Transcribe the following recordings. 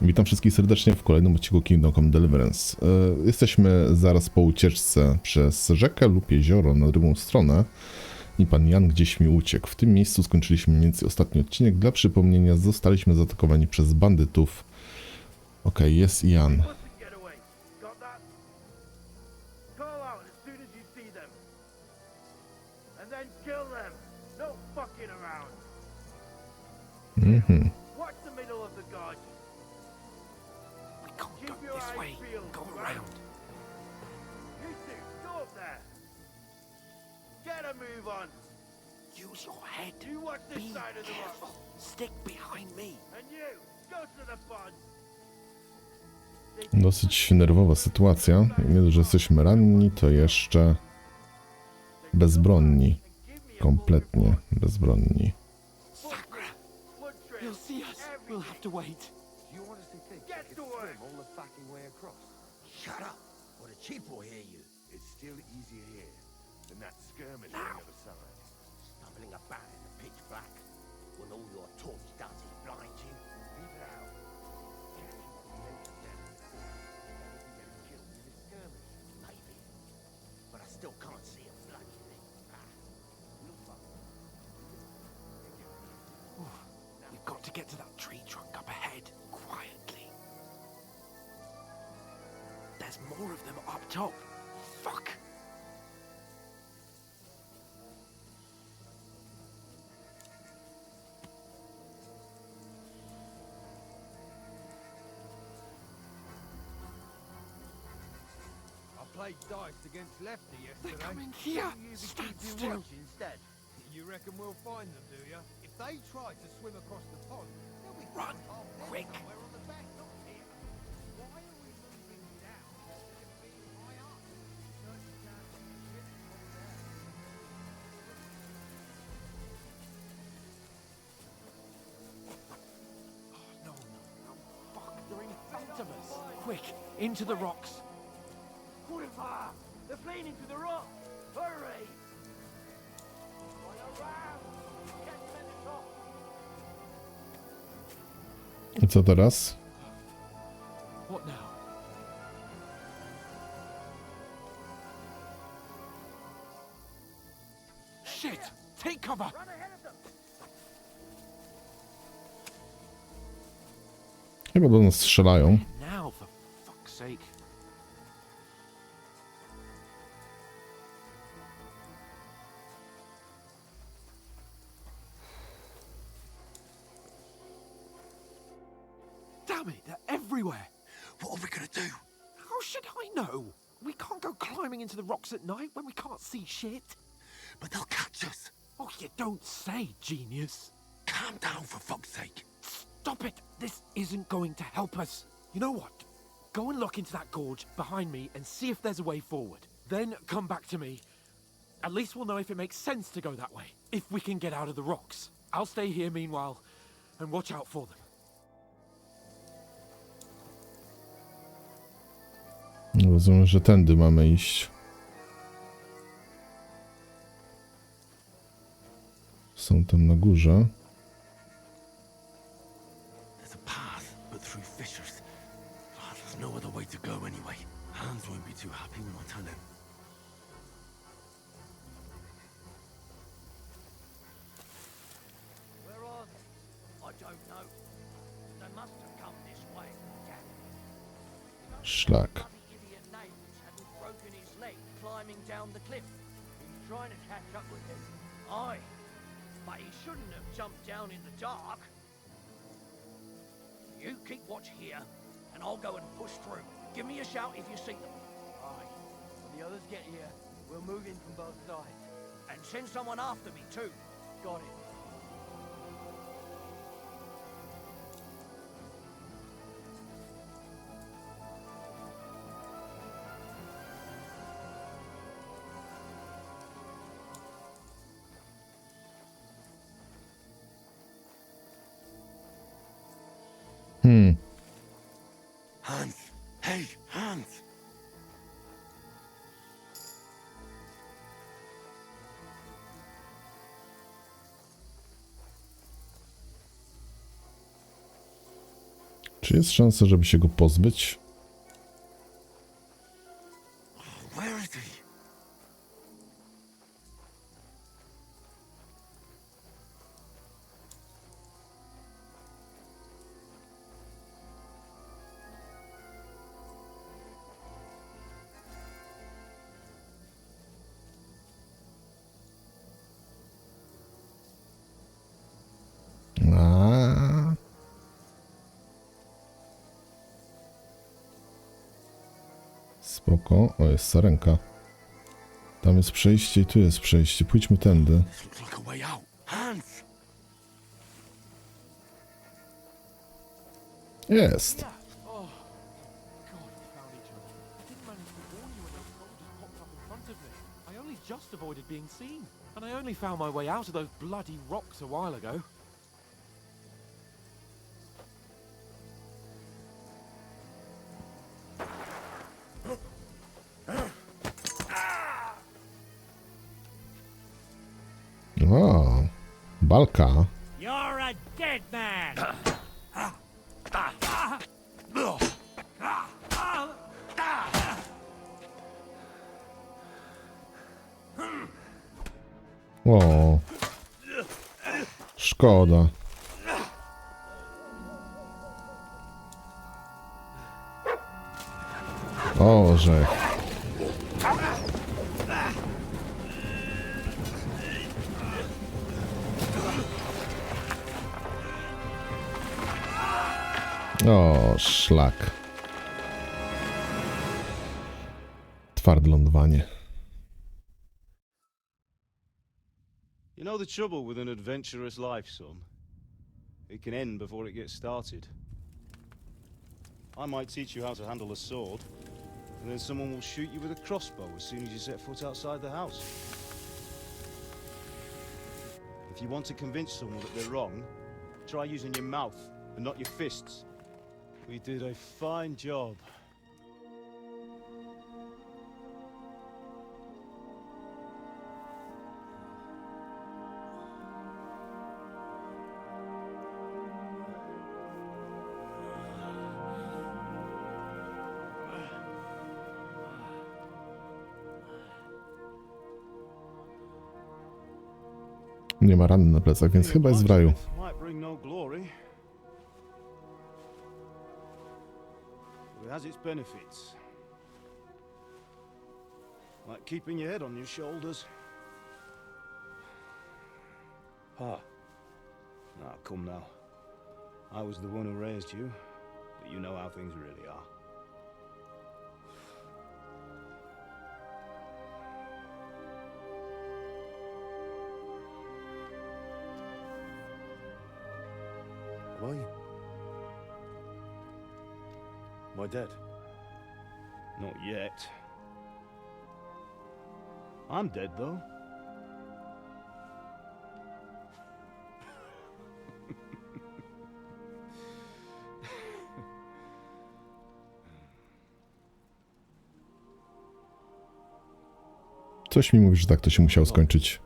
Witam wszystkich serdecznie w kolejnym odcinku Come Deliverance. Jesteśmy zaraz po ucieczce przez rzekę lub jezioro na drugą stronę i pan Jan gdzieś mi uciekł. W tym miejscu skończyliśmy mniej więcej ostatni odcinek. Dla przypomnienia zostaliśmy zaatakowani przez bandytów. Okej, jest Jan. Mhm. Use your head. Be careful. Stick behind me. Dosyć nerwowa sytuacja. Nie dość, że jesteśmy ranni, to jeszcze bezbronni. Kompletnie bezbronni. Sakra. He'll see us. We'll have to wait. You honestly think you could swim all the fucking way across? Shut up, or the chief will hear you. It's still easier here than that skirmish on the other side. Stumbling about in the pitch black, when all your torch does is blind you. Leave it out. Maybe, but I still can't see a bloody thing. We've got to get to that tree trunk up ahead, quietly. There's more of them up top. Fuck! I played dice against Lefty They're yesterday. coming here! You Stand keep still! watch instead. You reckon we'll find them, do you? If they try to swim across the pond, they'll be Run, half dead quick. somewhere on the bank, not here. Why are we moving down instead of being high up? Certain chance of shit coming down. No, fuck, they're in front of us! Quick, into the rocks! Quiver! They're fleeing into the rock! Hurry! Catch them at the top! I co teraz? What now? Shit! Take cover! Run ahead of them! Chyba do nas strzelają. Now, for fuck's sake. Damn it, they're everywhere. What are we gonna do? How should I know? We can't go climbing into the rocks at night when we can't see shit. But they'll catch us! Oh, you don't say, genius. Calm down, for fuck's sake! Stop it! This isn't going to help us. You know what? Go and look into that gorge behind me and see if there's a way forward. Then come back to me. At least we'll know if it makes sense to go that way. If we can get out of the rocks. I'll stay here meanwhile and watch out for them. Rozumiem, że tędy mamy iść. Są tam na górze. There's a path, but through fissures. Oh, there's no other way to go anyway. Hans won't be too happy when I tell him. Where are they? I don't know. They must have come this way. Szlak. Bloody idiot neighbours hadn't broken his leg climbing down the cliff. He was trying to catch up with him. Aye, but he shouldn't have jumped down in the dark. You keep watch here, and I'll go and push through. Give me a shout if you see them. Aye. When the others get here, we'll move in from both sides. And send someone after me too. Got it. Hans! Hey, Hans! Czy jest szansa, żeby się go pozbyć? Where is he? A. Spoko. O, jest sarenka. Tam jest przejście i tu jest przejście. Pójdźmy tędy. This looks like a way out. Hans! Jest. Oh, God, we found each other. I didn't manage to warn you when those soldiers popped up in front of me. I only just avoided being seen. And I only found my way out of those bloody rocks a while ago. O, Walka. You're a dead man! O, szkoda. Orzech. O, szlak. Twarde lądowanie. You know the trouble with an adventurous life, son? It can end before it gets started. I might teach you how to handle a sword, and then someone will shoot you with a crossbow as soon as you set foot outside the house. If you want to convince someone that they're wrong, try using your mouth and not your fists. We did a fine job. Nie ma rany na plecach, więc chyba jest w raju. Might bring no glory, but it has its benefits. Like keeping your head on your shoulders. Pa. Now, come now. I was the one who raised you, but you know how things really are. Am I? Am I dead? Not yet. I'm dead, though. Coś mi mówi, że tak to się musiało skończyć.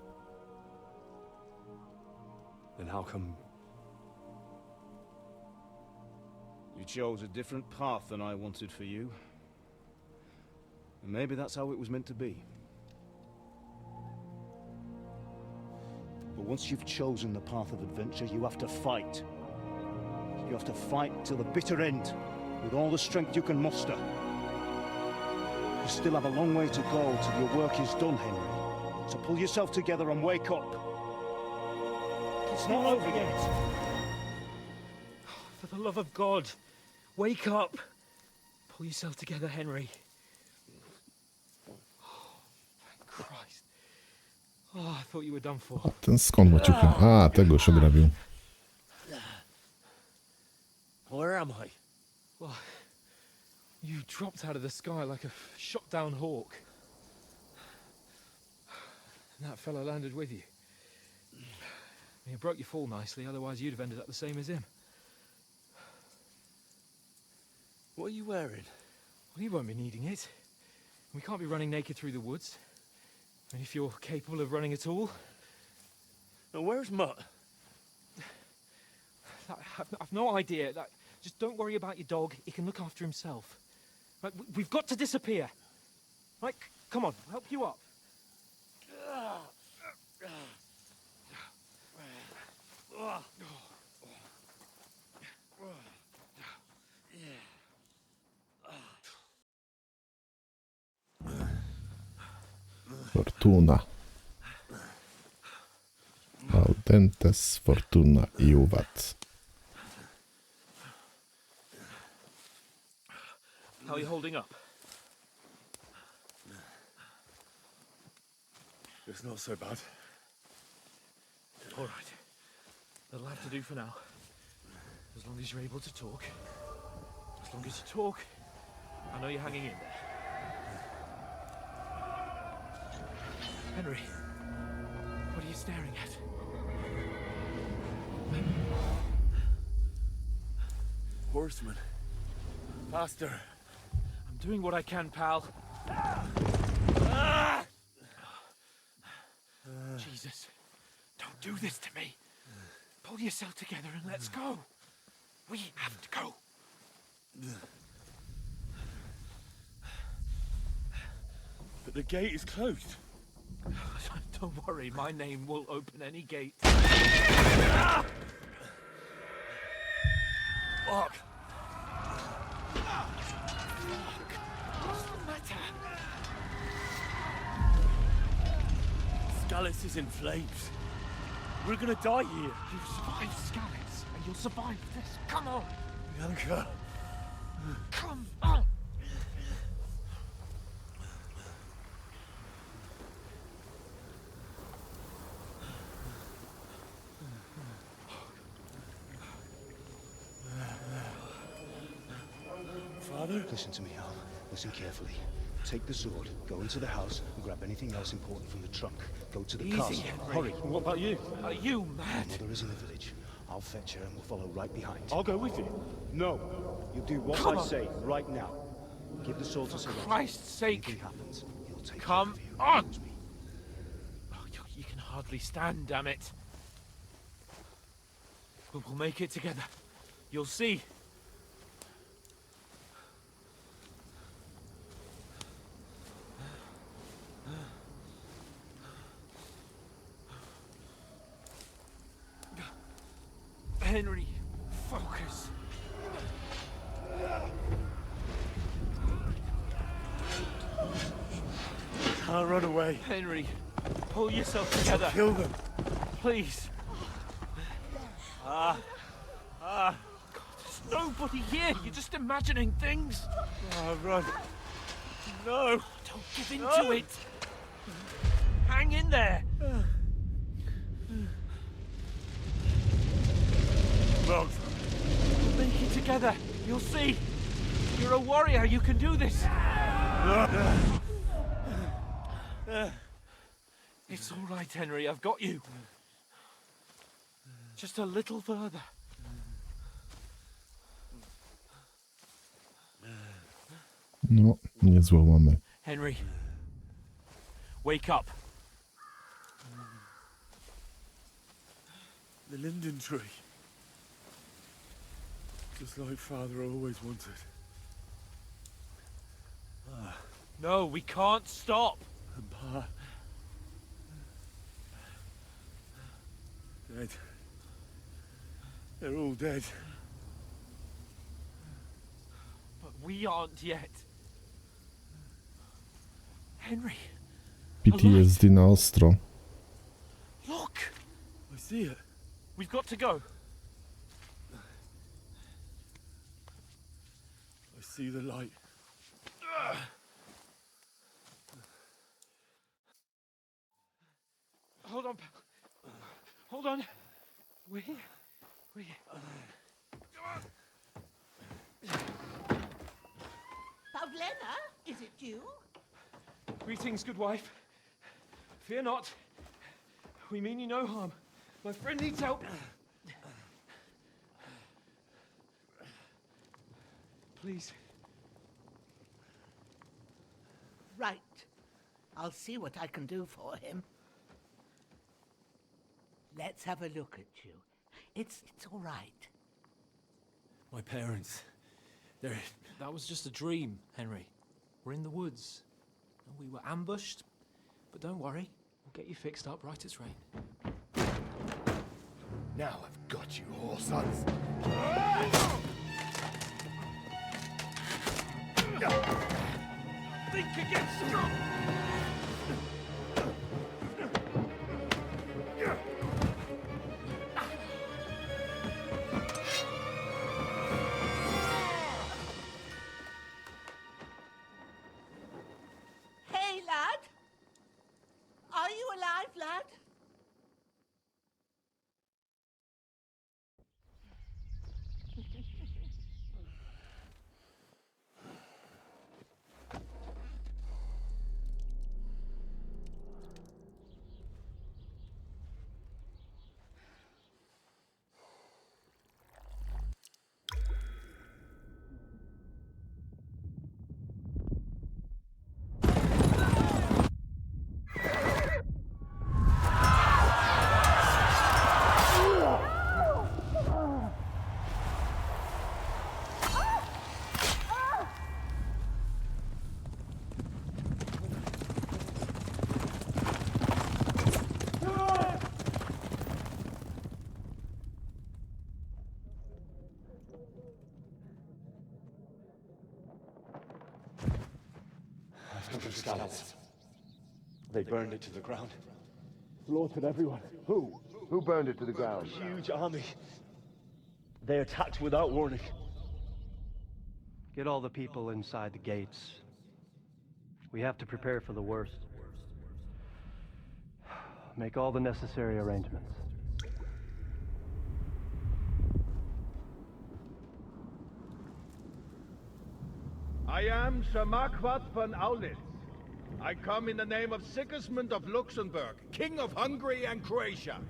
Then how come you chose a different path than I wanted for you? And maybe that's how it was meant to be. But once you've chosen the path of adventure, you have to fight. You have to fight till the bitter end, with all the strength you can muster. You still have a long way to go till your work is done, Henry. So pull yourself together and wake up. It's not over yet. For the love of God, wake up. Pull yourself together, Henry. Oh, thank Christ. Oh, I thought you were done for. Ten skąd maciuchem? A, tego już ograbił. Where am I? Well, you dropped out of the sky like a shot down hawk. And that fella landed with you. You broke your fall nicely, otherwise you'd have ended up the same as him. What are you wearing? Well, you won't be needing it. We can't be running naked through the woods. And if you're capable of running at all, Now, where's Mutt? I've no idea. Just don't worry about your dog. He can look after himself. Right, we've got to disappear. Right, come on, I'll help you up. Fortuna. Audentes fortuna iuvat. How are you holding up? It's not so bad. All right. That'll have to do for now. As long as you're able to talk. As long as you talk, I know you're hanging in there. Henry, what are you staring at? Horseman. Faster. I'm doing what I can, pal. Jesus, don't do this to me. Pull yourself together and let's go. We have to go. But the gate is closed. Don't worry, my name will open any gate. Fuck. What's the matter? Scallis is in flames. We're gonna die here. You survived Scallis, and you'll survive this. Come on, Bianca. come on. Father? Listen to me, Al. Listen carefully. Take the sword, go into the house, and grab anything else important from the trunk. Go to the Easy, castle. Henry. Hurry. What about you? Are you mad? Mother is in the village. I'll fetch her and we'll follow right behind. I'll go with you. No. You do what Come I on. say right now. Give the sword to Sir Roger. Christ's sake. Anything happens, he'll take Come care of you. on. Promise me. Oh, you can hardly stand, damn it. But we'll make it together. You'll see. Henry, focus. Can't run away. Henry, pull yourself together, Kill them. please. God, there's nobody here. You're just imagining things. Oh, run. No. Don't give in to it. Hang in there. Wrong. We'll make it together. You'll see. You're a warrior. You can do this. It's all right, Henry. I've got you. Just a little further. No, nie złamamy. Henry, wake up. The linden tree. Just like Father always wanted. No, we can't stop. And Pa. Dead. They're all dead. But we aren't yet. Henry, PTSD na ostro. look. I see it. We've got to go. I see the light. Hold on, pal. Hold on. We're here. We're here. Pavlena, is it you? Greetings, good wife. Fear not. We mean you no harm. My friend needs help. Please. Right. I'll see what I can do for him. Let's have a look at you. It's all right. My parents. That was just a dream, Henry. We're in the woods. We were ambushed, but don't worry. We'll get you fixed up right as rain. Now I've got you, whore sons. Think again, scum! Hey, lad! Are you alive, lad? Scallops. They burned it to the ground. Slaughtered everyone. Who? Who burned it to the ground? Huge army. They attacked without warning. Get all the people inside the gates. We have to prepare for the worst. Make all the necessary arrangements. I am Sir Marquardt von Aulitz. I come in the name of Sigismund of Luxembourg, King of Hungary and Croatia.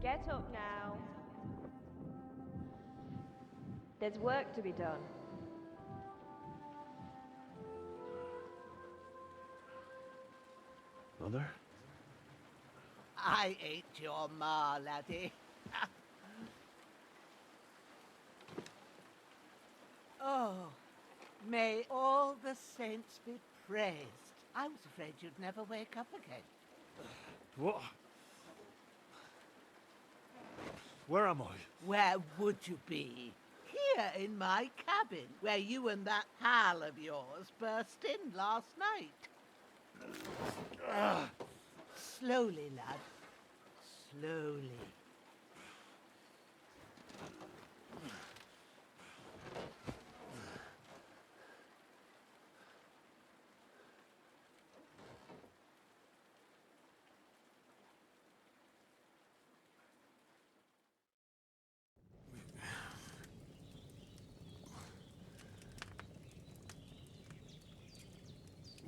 Get up now. There's work to be done. Mother? I ain't your ma, laddie. Oh, may all the saints be praised. I was afraid you'd never wake up again. What? Where am I? Where would you be? Here in my cabin, where you and that pal of yours burst in last night. Slowly, lad. Slowly.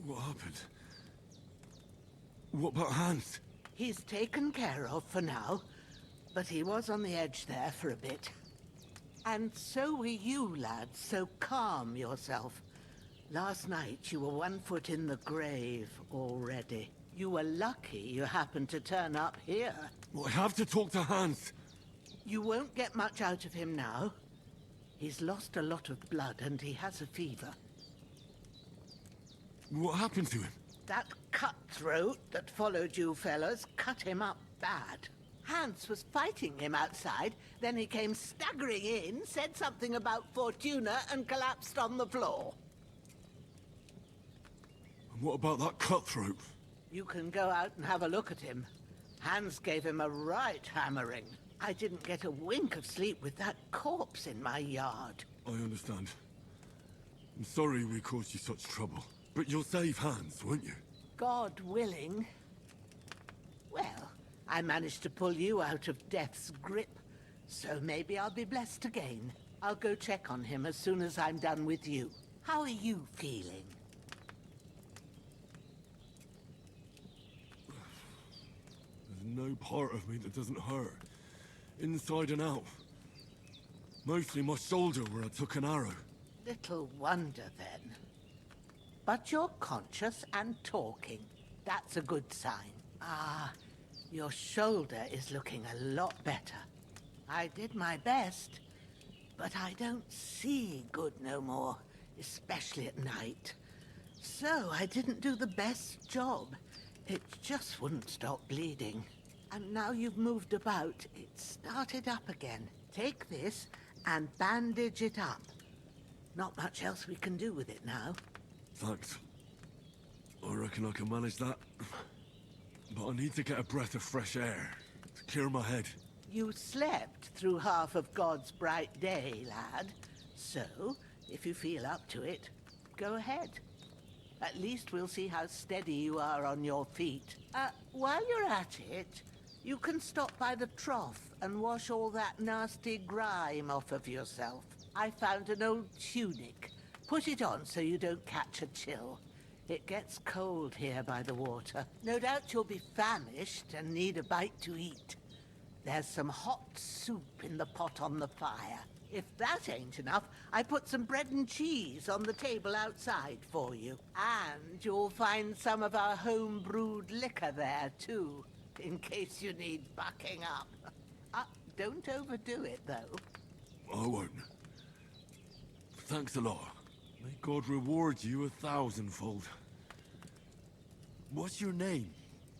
What happened? What about Hans? He's taken care of for now, but he was on the edge there for a bit. And so were you, lad, so calm yourself. Last night you were 1 foot in the grave already. You were lucky you happened to turn up here. Well, I have to talk to Hans. You won't get much out of him now. He's lost a lot of blood and he has a fever. What happened to him? That cutthroat that followed you fellas cut him up bad. Hans was fighting him outside, then he came staggering in, said something about Fortuna and collapsed on the floor. And what about that cutthroat? You can go out and have a look at him. Hans gave him a right hammering. I didn't get a wink of sleep with that corpse in my yard. I understand. I'm sorry we caused you such trouble. But you'll save Hans, won't you? God willing. Well, I managed to pull you out of death's grip, so maybe I'll be blessed again. I'll go check on him as soon as I'm done with you. How are you feeling? There's no part of me that doesn't hurt. Inside and out. Mostly my shoulder where I took an arrow. Little wonder then. but you're conscious and talking. That's a good sign. Ah, your shoulder is looking a lot better. I did my best, but I don't see good no more, especially at night. So I didn't do the best job. It just wouldn't stop bleeding. And now you've moved about, it started up again. Take this and bandage it up. Not much else we can do with it now. Thanks. I reckon I can manage that. But I need to get a breath of fresh air to clear my head. You slept through half of God's bright day, lad. So, if you feel up to it, go ahead. At least we'll see how steady you are on your feet. While you're at it, you can stop by the trough and wash all that nasty grime off of yourself. I found an old tunic. Put it on so you don't catch a chill. It gets cold here by the water. No doubt you'll be famished and need a bite to eat. There's some hot soup in the pot on the fire. If that ain't enough, I put some bread and cheese on the table outside for you. And you'll find some of our home-brewed liquor there, too, in case you need bucking up. Don't overdo it, though. I won't. Thanks a lot. May God reward you 1,000-fold. What's your name,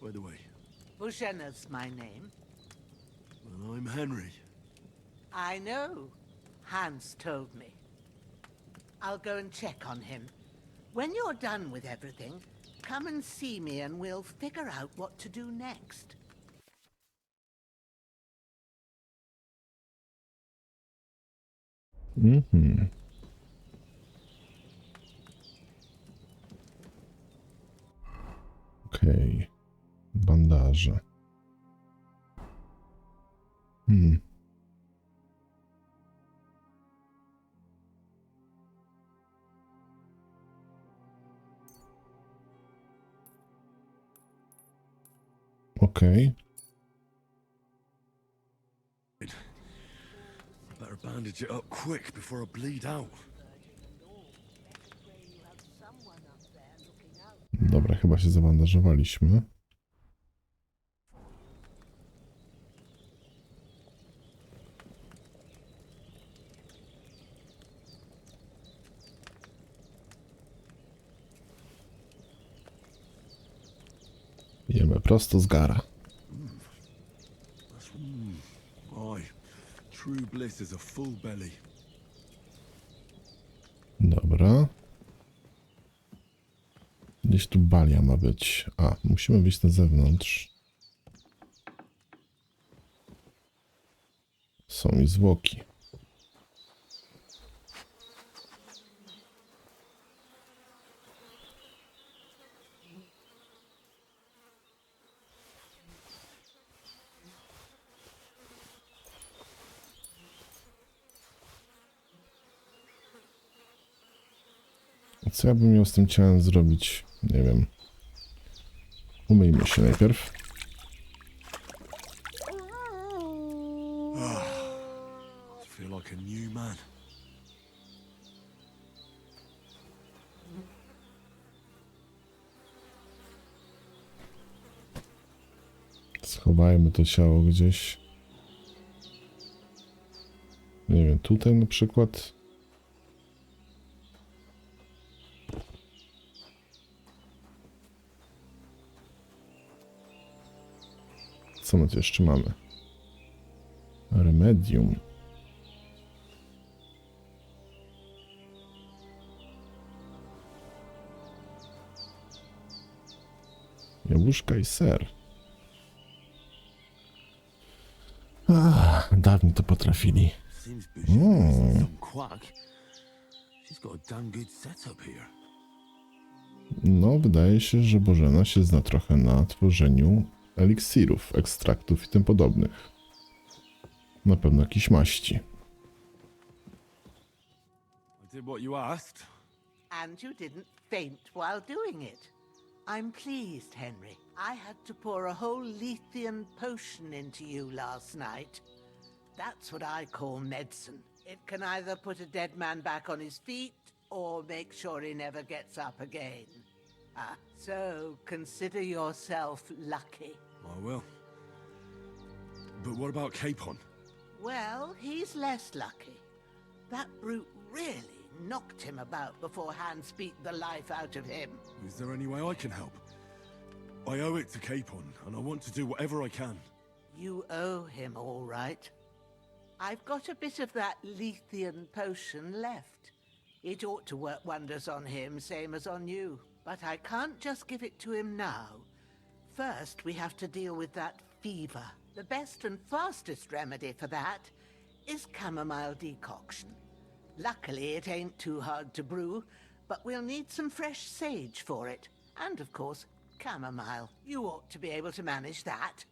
by the way? Bushena's my name. Well, I'm Henry. I know. Hans told me. I'll go and check on him. When you're done with everything, come and see me and we'll figure out what to do next. Mhm. Okej. Bandaże. Okej. Better bandage it up quick before I bleed out. Dobra, chyba się zabandażowaliśmy. Jemy prosto z gara. Aye, true bliss is a full belly. Dobra. Gdzieś tu balia ma być. A, musimy wyjść na zewnątrz. Są i zwłoki. Co ja bym miał z tym ciałem zrobić? Nie wiem. Umyjmy się najpierw. I feel like a new man. Schowajmy to ciało gdzieś. Nie wiem, tutaj na przykład. Co my tu jeszcze mamy? Remedium. Jabłuszka i ser. Dawniej to potrafili. No, wydaje się, że Bożena się zna trochę na tworzeniu eliksirów, ekstraktów i tym podobnych. Na pewno jakieś maści. I did what you asked. And you didn't faint while doing it. I'm pleased, Henry. I had to pour a whole Lethean potion into you last night. That's what I call medicine. It can either put a dead man back on his feet, or make sure he never gets up again. So consider yourself lucky. I will. But what about Capon? Well, he's less lucky. That brute really knocked him about before hands beat the life out of him. Is there any way I can help? I owe it to Capon, and I want to do whatever I can. You owe him, all right. I've got a bit of that Lethean potion left. It ought to work wonders on him, same as on you. But I can't just give it to him now. First, we have to deal with that fever. The best and fastest remedy for that is chamomile decoction. Luckily, it ain't too hard to brew, but we'll need some fresh sage for it. And, of course, chamomile. You ought to be able to manage that.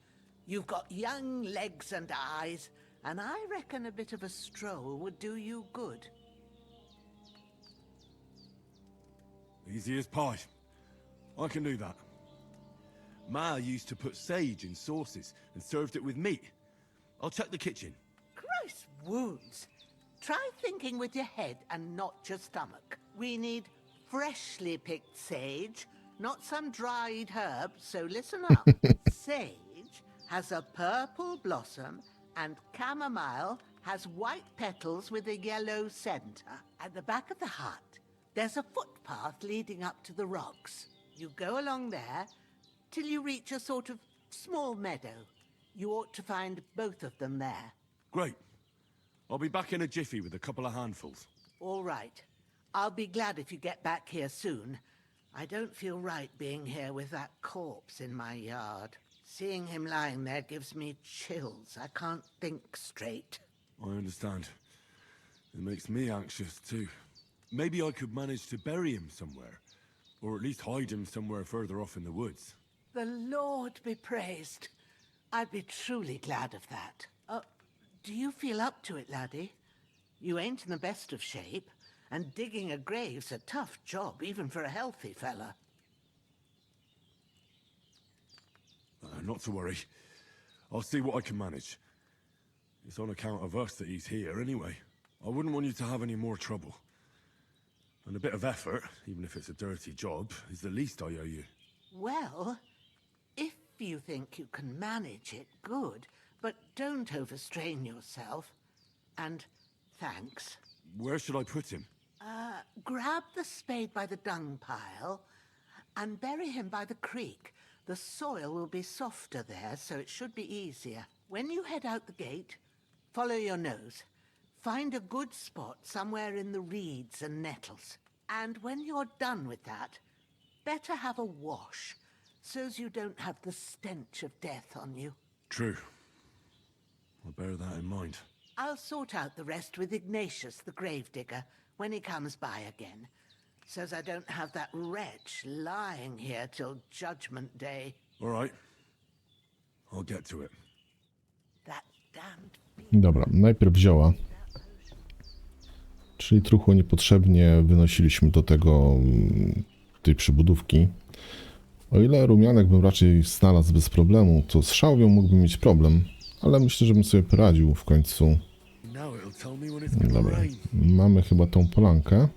You've got young legs and eyes, and I reckon a bit of a stroll would do you good. Easy as pie. I can do that. Ma used to put sage in sauces and served it with meat. I'll check the kitchen. Christ wounds! Try thinking with your head and not your stomach. We need freshly picked sage, not some dried herb, so listen up. Sage has a purple blossom and chamomile has white petals with a yellow center. At the back of the hut, there's a footpath leading up to the rocks. You go along there till you reach a sort of small meadow. You ought to find both of them there. Great. I'll be back in a jiffy with a couple of handfuls. All right. I'll be glad if you get back here soon. I don't feel right being here with that corpse in my yard. Seeing him lying there gives me chills. I can't think straight. I understand. It makes me anxious too. Maybe I could manage to bury him somewhere. Or at least hide him somewhere further off in the woods. The Lord be praised. I'd be truly glad of that. Do you feel up to it, laddie? You ain't in the best of shape, and digging a grave's a tough job, even for a healthy fella. Not to worry. I'll see what I can manage. It's on account of us that he's here anyway. I wouldn't want you to have any more trouble. And a bit of effort, even if it's a dirty job, is the least I owe you. Well, if you think you can manage it, good. But don't overstrain yourself. And thanks. Where should I put him? Grab the spade by the dung pile and bury him by the creek. The soil will be softer there, so it should be easier. When you head out the gate, follow your nose. Find a good spot somewhere in the reeds and nettles. And when you're done with that, better have a wash, so's you don't have the stench of death on you. True. I'll bear that in mind. I'll sort out the rest with Ignatius, the gravedigger, when he comes by again, so's I don't have that wretch lying here till Judgment Day. All right. I'll get to it. That damned... Dobra, najpierw zioła. Czyli truchło niepotrzebnie wynosiliśmy do tej przybudówki. O ile rumianek bym raczej znalazł bez problemu, to z szałwią mógłbym mieć problem. Ale myślę, że bym sobie poradził w końcu. Dobra, mamy chyba tą polankę.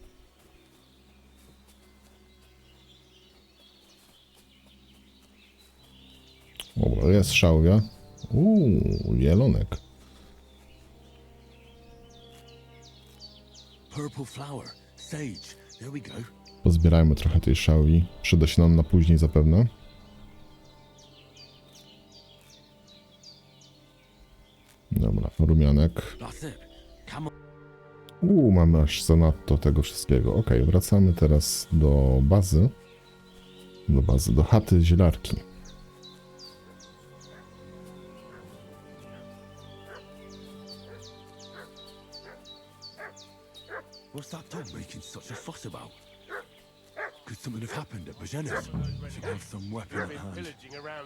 O, jest szałwia. Jelonek. Pozbierajmy trochę tej szałwi. Przyda się nam na później zapewne. Dobra, rumianek. Mamy aż zanadto tego wszystkiego. Ok, wracamy teraz do bazy. Do chaty zielarki. What's that dog making such a fuss about? Could something have happened at Bajena's? Should have some weapon at hand, in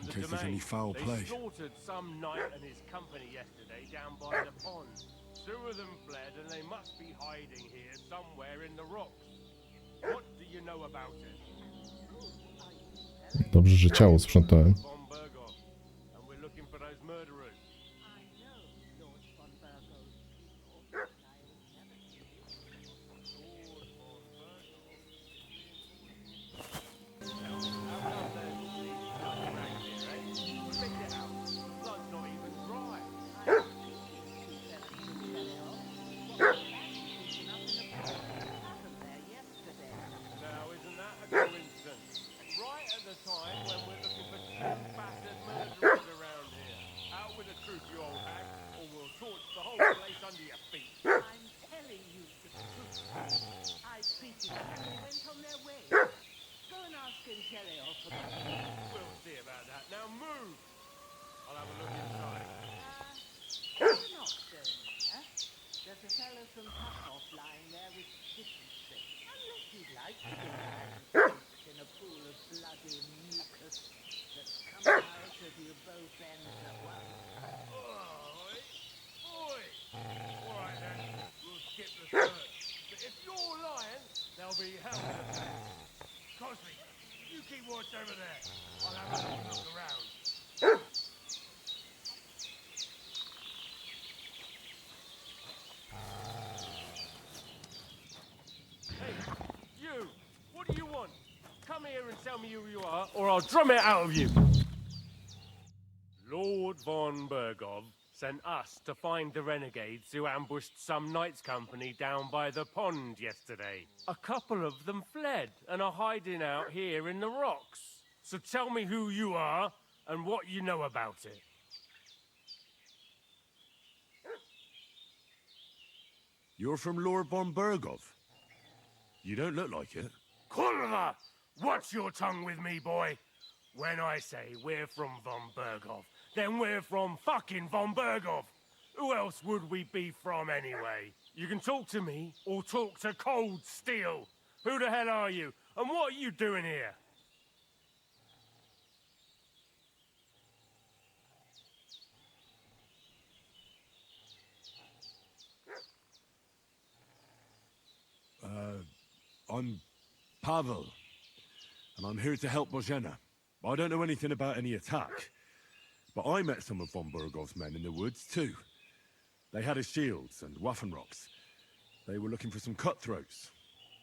case there's any foul play. They slaughtered some knight and his company yesterday down by the pond. Two of them fled and they must be hiding here somewhere in the rocks. What do you know about it? Dobrze, że ciało sprzątałem. And we're looking for those murderers. I'll have a look inside. Not so near. There's a fellow from Puff lying there with deficiency. Unless you'd like to be soaked in a pool of bloody mucus that's coming out of you both ends at once. Oi! Oi! All right then, we'll skip the search. But if you're lying, there'll be hell in a cell. Cosby, you keep watch over there. I'll have a little look around. Hey, you! What do you want? Come here and tell me who you are, or I'll drum it out of you! Lord von Bergov sent us to find the renegades who ambushed some knights' company down by the pond yesterday. A couple of them fled and are hiding out here in the rocks. So tell me who you are and what you know about it. You're from Lord von Bergov? You don't look like it. Kurva! Watch your tongue with me, boy. When I say we're from von Bergov, then we're from fucking von Bergov. Who else would we be from anyway? You can talk to me or talk to cold steel. Who the hell are you? And what are you doing here? I'm Pavel, and I'm here to help Bozhena. I don't know anything about any attack, but I met some of von Bergov's men in the woods too. They had his shields and Waffenrocks. They were looking for some cutthroats.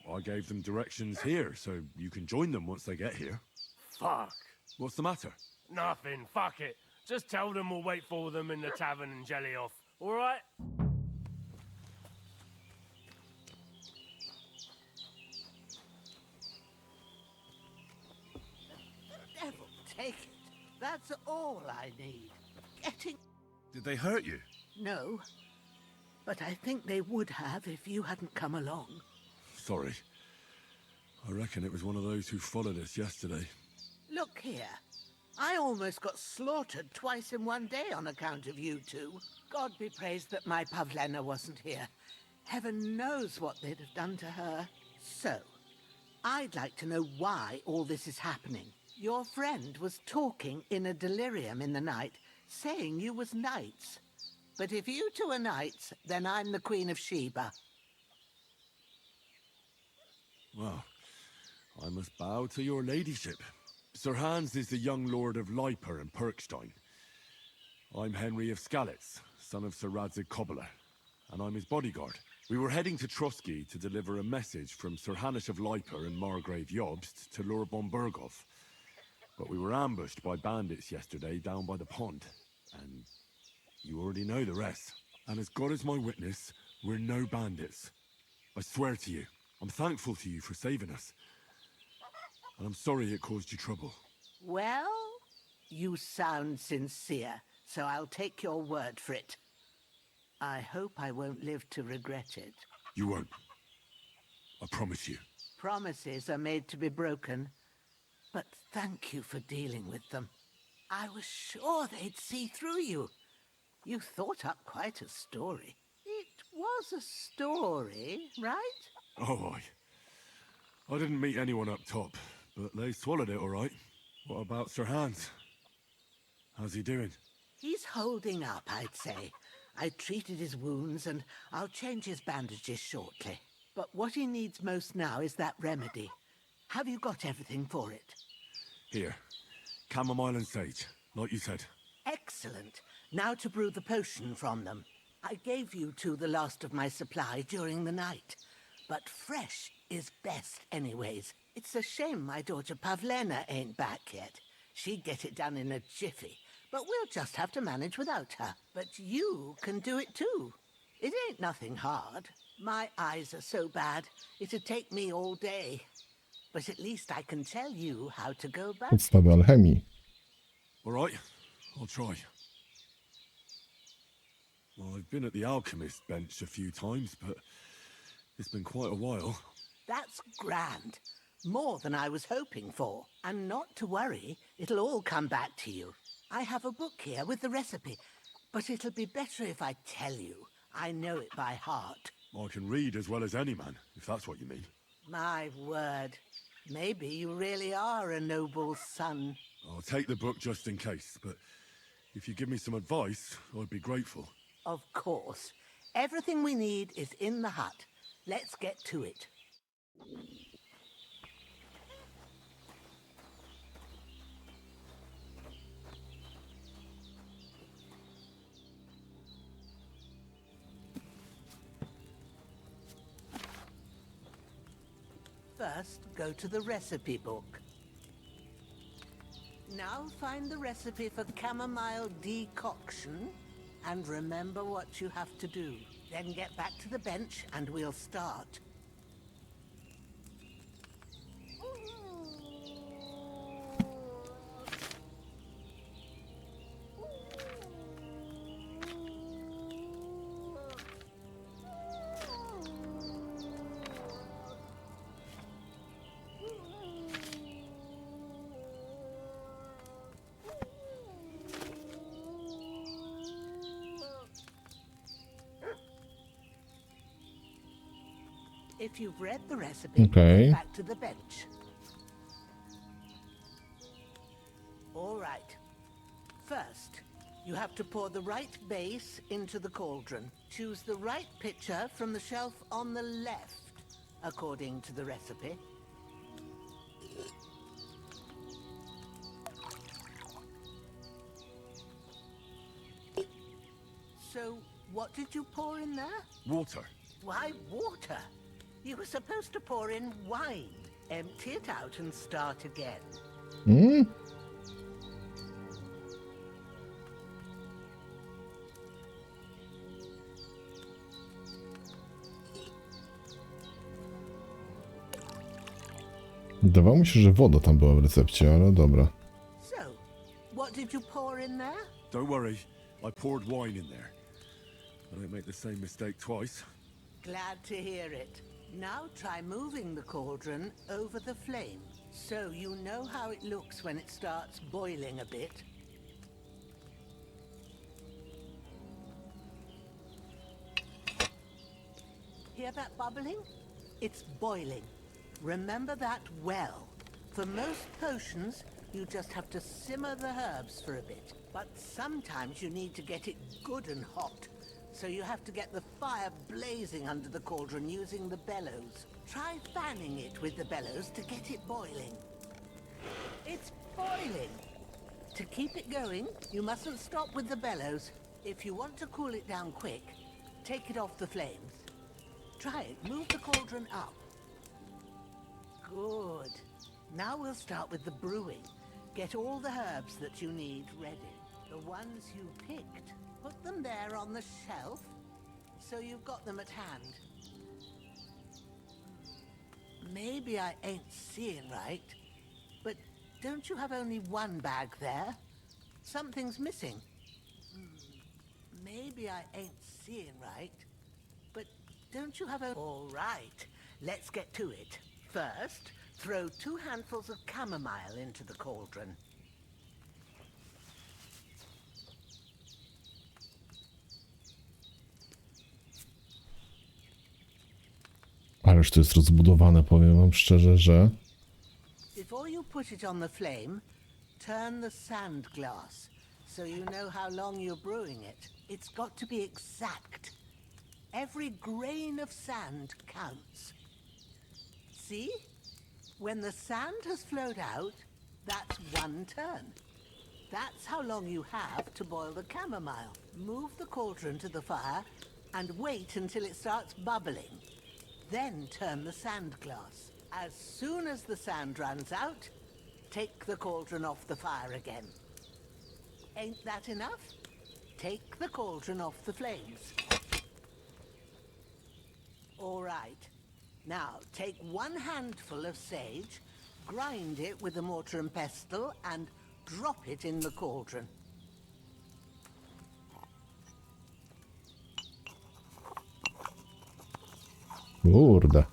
I gave them directions here, so you can join them once they get here. Fuck. What's the matter? Nothing, fuck it. Just tell them we'll wait for them in the tavern in Jelly-Off, alright? Devil take it. That's all I need. Getting... Did they hurt you? No. But I think they would have if you hadn't come along. Sorry. I reckon it was one of those who followed us yesterday. Look here. I almost got slaughtered twice in one day on account of you two. God be praised that my Pavlena wasn't here. Heaven knows what they'd have done to her. So, I'd like to know why all this is happening. Your friend was talking in a delirium in the night, saying you was knights. But if you two are knights, then I'm the Queen of Sheba. Well, I must bow to your ladyship. Sir Hans is the young lord of Leiper and Perkstein. I'm Henry of Skalitz, son of Sir Radzig Cobbler, and I'm his bodyguard. We were heading to Trotsky to deliver a message from Sir Hanish of Leiper and Margrave Jobst to Lord von Bergov. But we were ambushed by bandits yesterday down by the pond, and you already know the rest. And as God is my witness, we're no bandits. I swear to you, I'm thankful to you for saving us. And I'm sorry it caused you trouble. Well, you sound sincere, so I'll take your word for it. I hope I won't live to regret it. You won't. I promise you. Promises are made to be broken, but thank you for dealing with them. I was sure they'd see through you. You thought up quite a story. It was a story, right? Oh, I didn't meet anyone up top, but they swallowed it all right. What about Sir Hans? How's he doing? He's holding up, I'd say. I treated his wounds and I'll change his bandages shortly. But what he needs most now is that remedy. Have you got everything for it? Here. Chamomile and sage, like you said. Excellent. Now to brew the potion from them. I gave you two the last of my supply during the night. But fresh is best anyways. It's a shame my daughter Pavlena ain't back yet. She'd get it done in a jiffy. But we'll just have to manage without her. But you can do it too. It ain't nothing hard. My eyes are so bad, it'd take me all day. But at least I can tell you how to go back. Podstawy alchemii. All right, I'll try. Well, I've been at the alchemist bench a few times, but it's been quite a while. That's grand. More than I was hoping for. And not to worry, it'll all come back to you. I have a book here with the recipe, but it'll be better if I tell you. I know it by heart. I can read as well as any man, if that's what you mean. My word. Maybe you really are a noble's son. I'll take the book just in case, but if you give me some advice, I'd be grateful. Of course. Everything we need is in the hut. Let's get to it. First, go to the recipe book. Now find the recipe for chamomile decoction and remember what you have to do. Then get back to the bench and we'll start. If you've read the recipe, Okay. get back to the bench. All right. First, you have to pour the right base into the cauldron. Choose the right pitcher from the shelf on the left, according to the recipe. So, what did you pour in there? Water. Why water? You were supposed to pour in wine. Empty it out and start again. Hmm? Wydawało mi się, że woda tam była w recepcie, ale dobra. So, what did you pour in there? Don't worry, I poured wine in there. I don't make the same mistake twice. Glad to hear it. Now try moving the cauldron over the flame, so you know how it looks when it starts boiling a bit. Hear that bubbling? It's boiling. Remember that well. For most potions, you just have to simmer the herbs for a bit. But sometimes you need to get it good and hot. So you have to get the fire blazing under the cauldron using the bellows. Try fanning it with the bellows to get it boiling. It's boiling! To keep it going, you mustn't stop with the bellows. If you want to cool it down quick, take it off the flames. Try it. Move the cauldron up. Good. Now we'll start with the brewing. Get all the herbs that you need ready. The ones you picked. Put them there on the shelf, so you've got them at hand. Maybe I ain't seeing right, but don't you have only one bag there? Something's missing. Maybe I ain't seeing right, but don't you have a... All right, let's get to it. First, throw 2 handfuls of chamomile into the cauldron. Ależ to jest rozbudowane, powiem wam szczerze, że... Before you put it on the flame, turn the sand glass, so you know how long you're brewing it. It's got to be exact. Every grain of sand counts. See? When the sand has flowed out, that's 1 turn. That's how long you have to boil the chamomile. Move the cauldron to the fire and wait until it starts bubbling. Then turn the sand glass. As soon as the sand runs out, take the cauldron off the fire again. Ain't that enough? Take the cauldron off the flames. All right. Now, take 1 handful of sage, grind it with a mortar and pestle, and drop it in the cauldron. Kurde.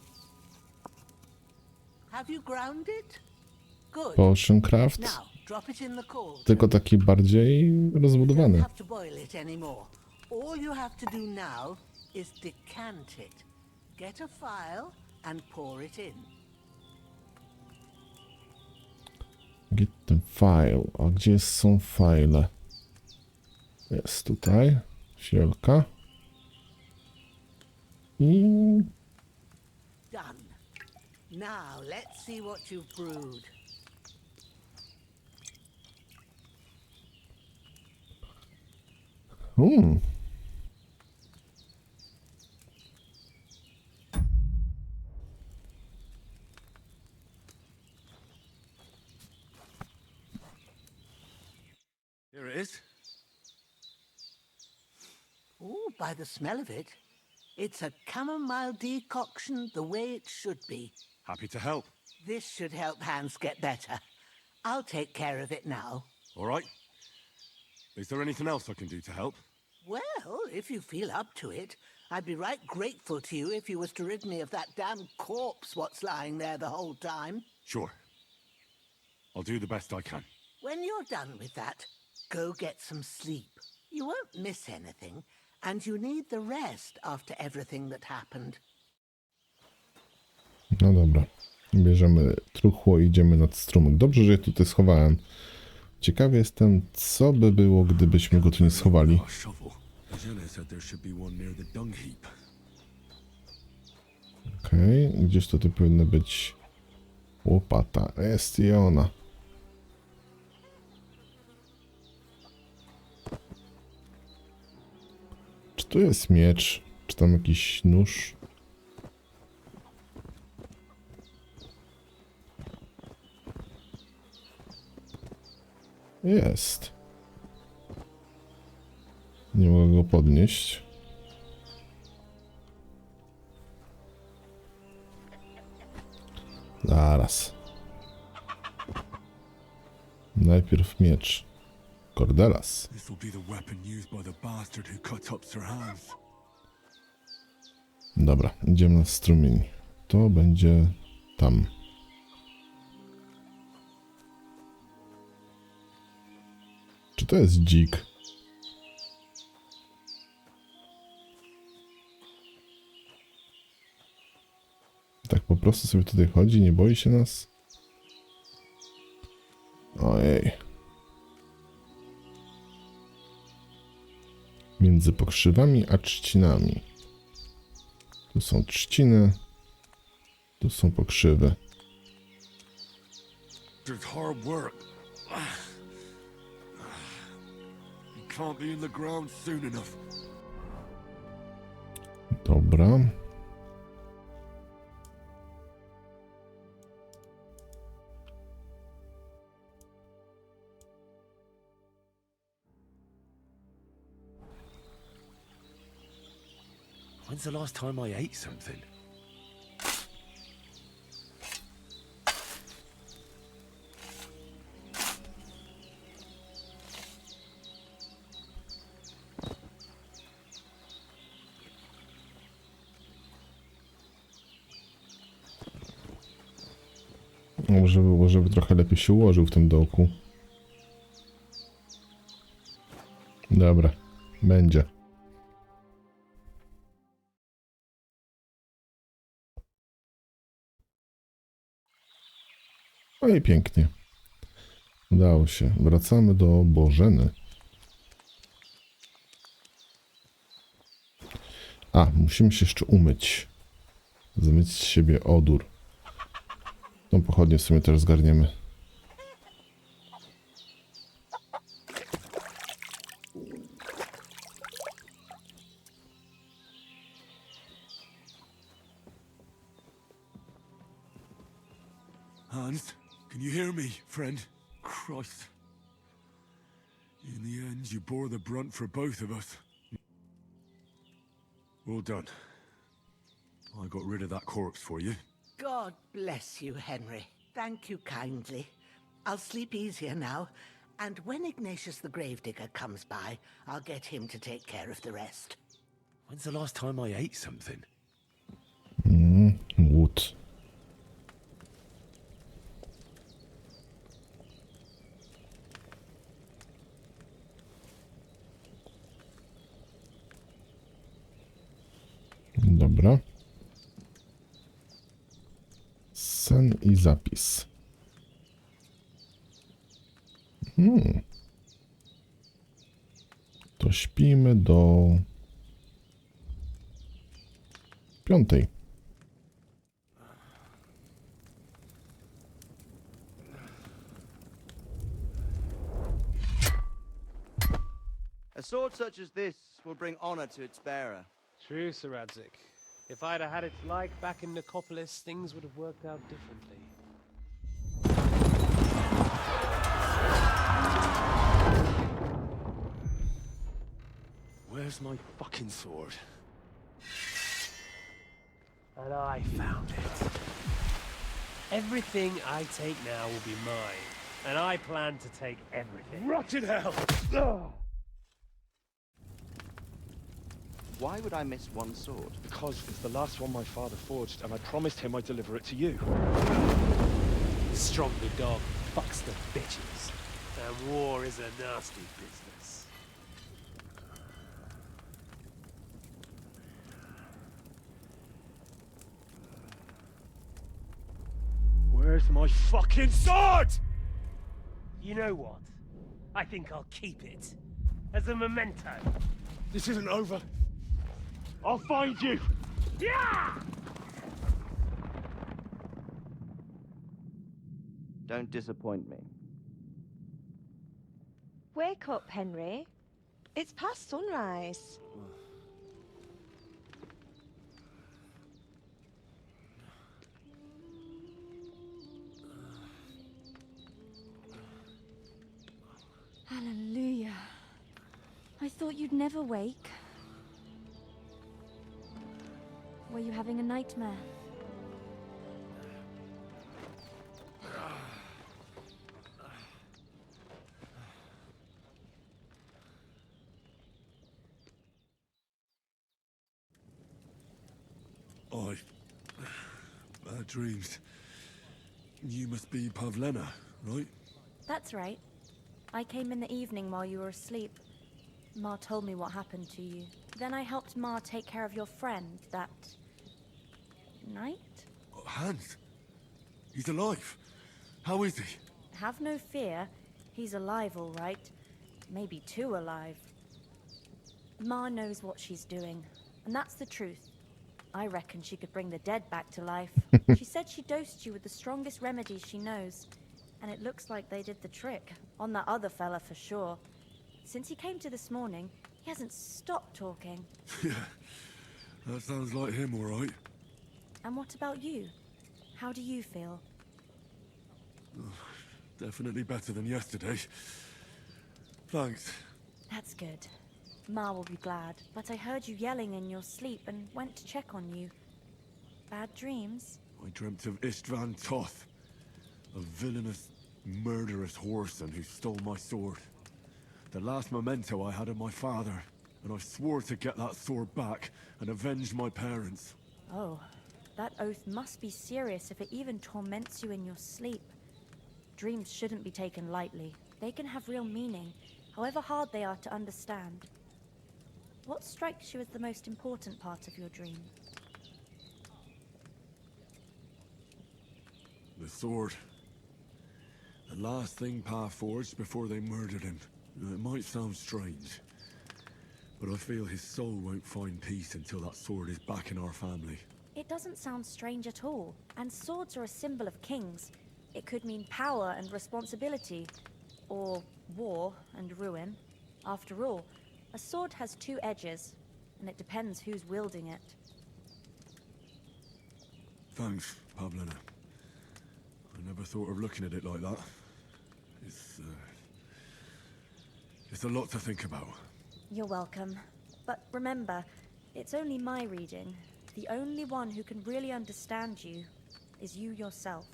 Have you ground it? Good. Potion craft. Now, Drop it in the cauldron. tylko taki bardziej You rozbudowany. don't have to boil it anymore. All you have to do now is decant it. Get a file and pour it in. Get the file. A gdzie są file? Jest tutaj. Środka. I Done. Now let's see what you've brewed. Here it is. Ooh, by the smell of it, it's a chamomile decoction the way it should be. Happy to help. This should help Hans get better. I'll take care of it now. All right. Is there anything else I can do to help? Well, if you feel up to it, I'd be right grateful to you if you was to rid me of that damn corpse what's lying there the whole time. Sure. I'll do the best I can. When you're done with that, go get some sleep. You won't miss anything, and you need the rest after everything that happened. no dobra. Bierzemy truchło i idziemy nad strumyk. Dobrze, że je tutaj schowałem. Ciekawy jestem, co by było, gdybyśmy go tu nie schowali. A shovel. Jenna said there should be one near the dung heap. Okej, gdzieś tutaj powinna być łopata. Jest i ona. Czy tu jest miecz? Czy tam jakiś nóż? Jest. Nie mogę go podnieść. Zaraz. Najpierw miecz. Kordelas. This will be the weapon used by the bastard who cut up Sir Hans. Dobra, idziemy na strumień. To będzie tam. Czy to jest dzik? Tak po prostu sobie tutaj chodzi, nie boi się nas? Ojej. Między pokrzywami a trzcinami. Tu są trzciny. Tu są pokrzywy. There's hard work. You can't be in the ground soon enough. Dobra. When's the last time I ate something? Może było, żeby trochę lepiej się ułożył w tym dołku. Dobra, będzie. No i pięknie. Udało się. Wracamy do Bożeny. A, musimy się jeszcze umyć. Zmyć z siebie odór. Tą pochodnię w sumie też zgarniemy. Hans, can you hear me, friend? Christ. In the end, you bore the brunt for both of us. Well done. I got rid of that corpse for you. God bless you, Henry. Thank you kindly. I'll sleep easier now, and when Ignatius the Gravedigger comes by, I'll get him to take care of the rest. When's the last time I ate something? Głód. Dobra. Sen i zapis. To śpimy do 5. A sword such as this will bring honor to its bearer. True, Sir Radzik. If I'd have had its like back in Nicopolis, things would have worked out differently. Where's my fucking sword? And I found it. Everything I take now will be mine, and I plan to take everything. Rotten hell! Why would I miss one sword? Because it's the last one my father forged, and I promised him I'd deliver it to you. Stronger dog fucks the bitches, and war is a nasty business. Where's my fucking sword? You know what? I think I'll keep it as a memento. This isn't over. I'll find you! Yeah! Don't disappoint me. Wake up, Henry. It's past sunrise. Hallelujah. I thought you'd never wake. Were you having a nightmare? Bad dreams. You must be Pavlena, right? That's right. I came in the evening while you were asleep. Ma told me what happened to you. Then I helped Ma take care of your friend that night? Hans? He's alive. How is he? Have no fear. He's alive, all right. Maybe too alive. Ma knows what she's doing, and that's the truth. I reckon she could bring the dead back to life. She said she dosed you with the strongest remedies she knows, and it looks like they did the trick. On that other fella for sure. Since he came to this morning, he hasn't stopped talking. Yeah, that sounds like him, all right. And what about you? How do you feel? Definitely better than yesterday. Thanks. That's good. Ma will be glad, but I heard you yelling in your sleep and went to check on you. Bad dreams? I dreamt of Istvan Toth, a villainous, murderous whoreson who stole my sword. The last memento I had of my father, and I swore to get that sword back and avenge my parents. Oh, that oath must be serious if it even torments you in your sleep. Dreams shouldn't be taken lightly. They can have real meaning, however hard they are to understand. What strikes you as the most important part of your dream? The sword. The last thing Pa forged before they murdered him. It might sound strange, but I feel his soul won't find peace until that sword is back in our family. It doesn't sound strange at all, and swords are a symbol of kings. It could mean power and responsibility, or war and ruin. After all, a sword has two edges, and it depends who's wielding it. Thanks, Pavlena. I never thought of looking at it like that. It's a lot to think about. You're welcome. But remember, it's only my reading. The only one who can really understand you is you yourself.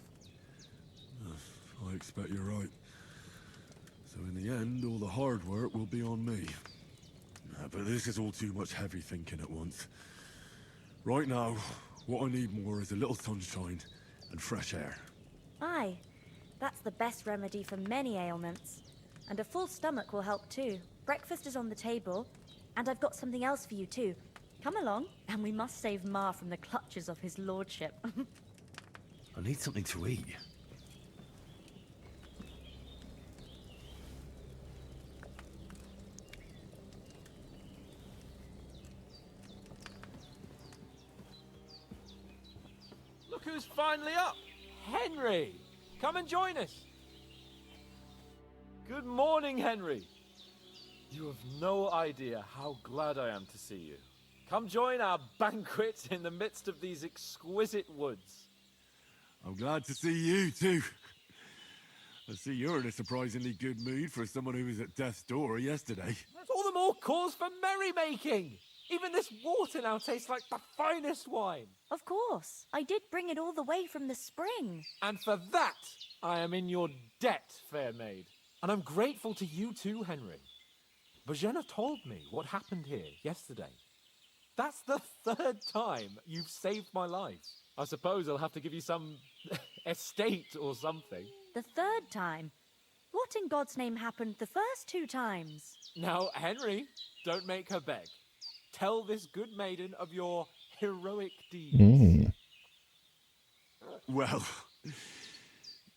I expect you're right. So in the end, all the hard work will be on me. But this is all too much heavy thinking at once. Right now, what I need more is a little sunshine and fresh air. Aye, that's the best remedy for many ailments. And a full stomach will help too. Breakfast is on the table, and I've got something else for you too. Come along, and we must save Ma from the clutches of his lordship. I need something to eat. Look who's finally up! Henry! Come and join us! Good morning, Henry! You have no idea how glad I am to see you. Come join our banquet in the midst of these exquisite woods. I'm glad to see you, too. I see you're in a surprisingly good mood for someone who was at death's door yesterday. That's all the more cause for merrymaking! Even this water now tastes like the finest wine. Of course. I did bring it all the way from the spring. And for that, I am in your debt, fair maid. And I'm grateful to you too, Henry. Bajena told me what happened here yesterday. That's the third time you've saved my life. I suppose I'll have to give you some estate or something. The third time? What in God's name happened the first 2 times? Now, Henry, don't make her beg. Tell this good maiden of your heroic deeds. Well,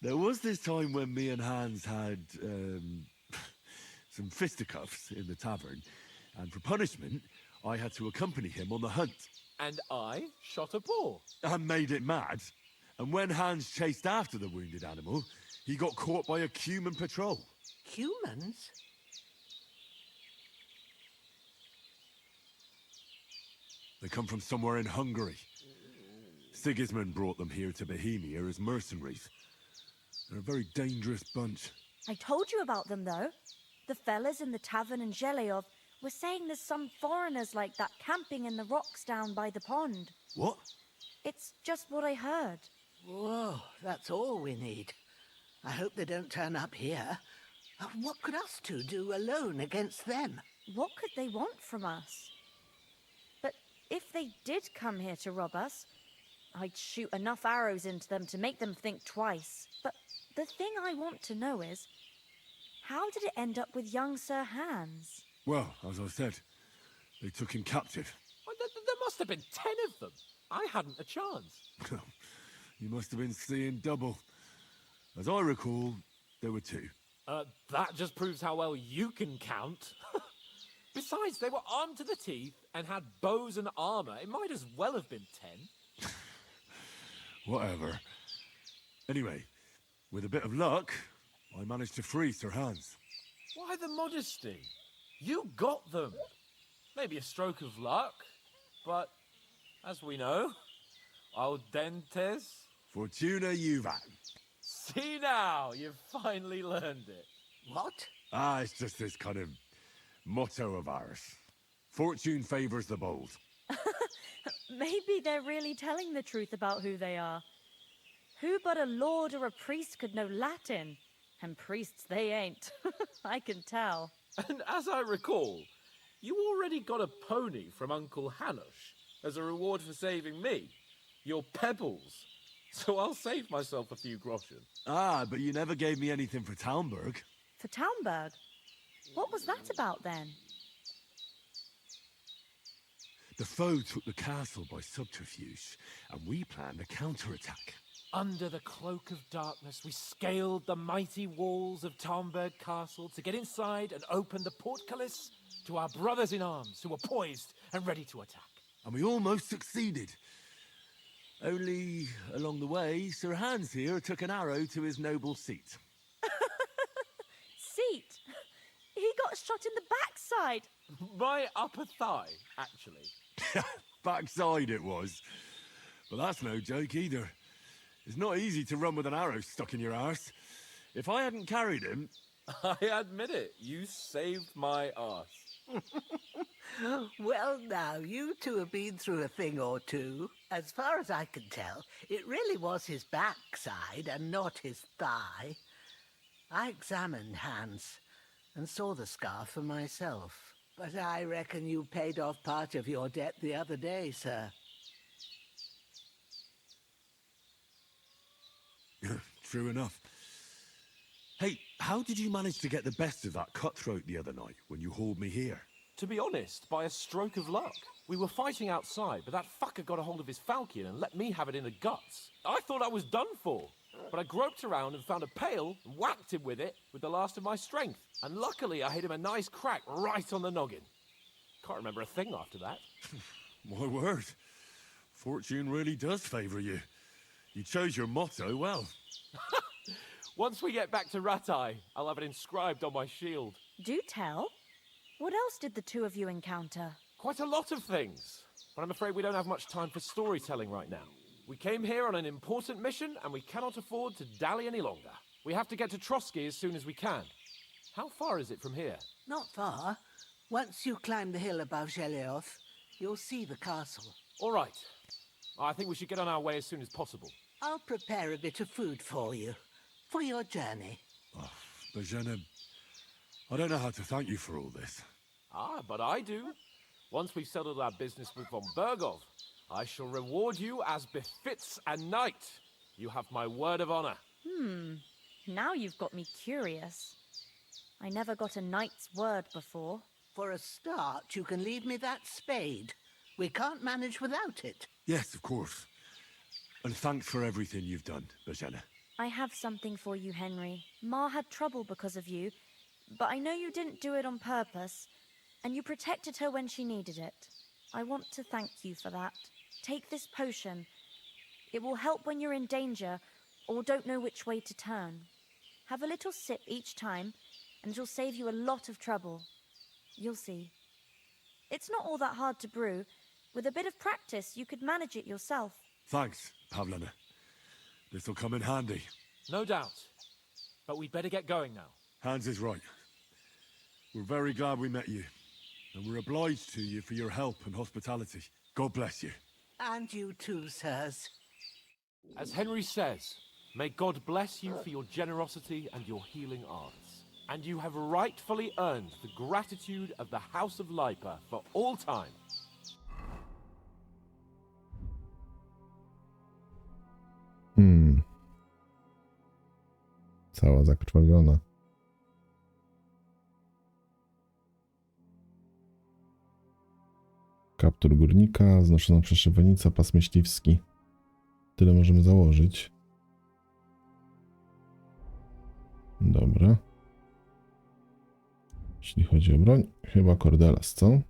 there was this time when me and Hans had some fisticuffs in the tavern, and for punishment, I had to accompany him on the hunt. And I shot a boar. And made it mad. And when Hans chased after the wounded animal, he got caught by a human patrol. Humans? They come from somewhere in Hungary. Sigismund brought them here to Bohemia as mercenaries. They're a very dangerous bunch. I told you about them, though. The fellas in the tavern in Zheleov were saying there's some foreigners like that camping in the rocks down by the pond. What? It's just what I heard. Whoa, that's all we need. I hope they don't turn up here. What could us two do alone against them? What could they want from us? But if they did come here to rob us, I'd shoot enough arrows into them to make them think twice. But the thing I want to know is, how did it end up with young Sir Hans? Well, as I said, they took him captive. Well, there must have been 10 of them. I hadn't a chance. You must have been seeing double. As I recall, there were 2. That just proves how well you can count. Besides, they were armed to the teeth and had bows and armor. It might as well have been 10. Whatever. Anyway, with a bit of luck, I managed to free Sir Hans. Why the modesty? You got them. Maybe a stroke of luck, but as we know, al dentes. Fortuna juvat. See now, you've finally learned it. What? It's just this kind of motto of ours. Fortune favors the bold. Maybe they're really telling the truth about who they are. Who but a lord or a priest could know Latin? And priests they ain't. I can tell. And as I recall, you already got a pony from Uncle Hanush as a reward for saving me. Your pebbles. So I'll save myself a few groschen. But you never gave me anything for Talmberg. For Talmberg? What was that about then? The foe took the castle by subterfuge, and we planned a counterattack. Under the cloak of darkness, we scaled the mighty walls of Talmberg Castle to get inside and open the portcullis to our brothers in arms who were poised and ready to attack. And we almost succeeded. Only, along the way, Sir Hans here took an arrow to his noble seat. Seat? He got shot in the backside. My upper thigh, actually. Backside it was. But that's no joke either. It's not easy to run with an arrow stuck in your arse. If I hadn't carried him... I admit it, you saved my arse. Well, now, you two have been through a thing or two. As far as I can tell, it really was his backside and not his thigh. I examined Hans and saw the scar for myself. But I reckon you paid off part of your debt the other day, sir. True enough. Hey, how did you manage to get the best of that cutthroat the other night when you hauled me here? To be honest, by a stroke of luck. We were fighting outside, but that fucker got a hold of his falcon and let me have it in the guts. I thought I was done for. But I groped around and found a pail and whacked him with it with the last of my strength. And luckily I hit him a nice crack right on the noggin. Can't remember a thing after that. My word. Fortune really does favour you. You chose your motto well. Once we get back to Ratai, I'll have it inscribed on my shield. Do tell. What else did the two of you encounter? Quite a lot of things. But I'm afraid we don't have much time for storytelling right now. We came here on an important mission, and we cannot afford to dally any longer. We have to get to Trotsky as soon as we can. How far is it from here? Not far. Once you climb the hill above Zhelioth, you'll see the castle. All right. I think we should get on our way as soon as possible. I'll prepare a bit of food for you, for your journey. Oh, Bozhena, I don't know how to thank you for all this. Ah, but I do. Once we've settled our business with von Bergov, I shall reward you as befits a knight. You have my word of honor. Now you've got me curious. I never got a knight's word before. For a start, you can leave me that spade. We can't manage without it. Yes, of course. And thanks for everything you've done, Bozhena. I have something for you, Henry. Ma had trouble because of you, but I know you didn't do it on purpose, and you protected her when she needed it. I want to thank you for that. Take this potion. It will help when you're in danger or don't know which way to turn. Have a little sip each time, and it'll save you a lot of trouble. You'll see. It's not all that hard to brew. With a bit of practice, you could manage it yourself. Thanks, Pavlena. This'll come in handy. No doubt. But we'd better get going now. Hans is right. We're very glad we met you. And we're obliged to you for your help and hospitality. God bless you. And you too, sirs. As Henry says, may God bless you for your generosity and your healing arts. And you have rightfully earned the gratitude of the House of Lipa for all time. Cała zakrwawiona. Kaptur górnika, znoszona przez szybenica, pas myśliwski. Tyle możemy założyć. Dobra. Jeśli chodzi o broń, chyba kordelas, co?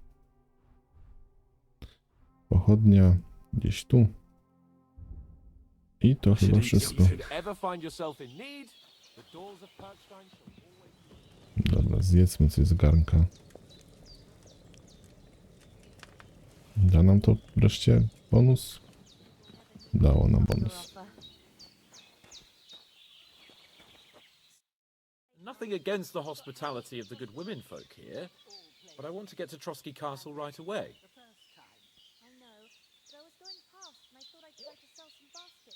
Pochodnia gdzieś tu. I to chyba wszystko. Dobra, zjedzmy coś z garnka. Da nam to wreszcie bonus? Dało nam bonus. Nothing against the hospitality of the good women folk here, but I want to get to Trotsky Castle right away.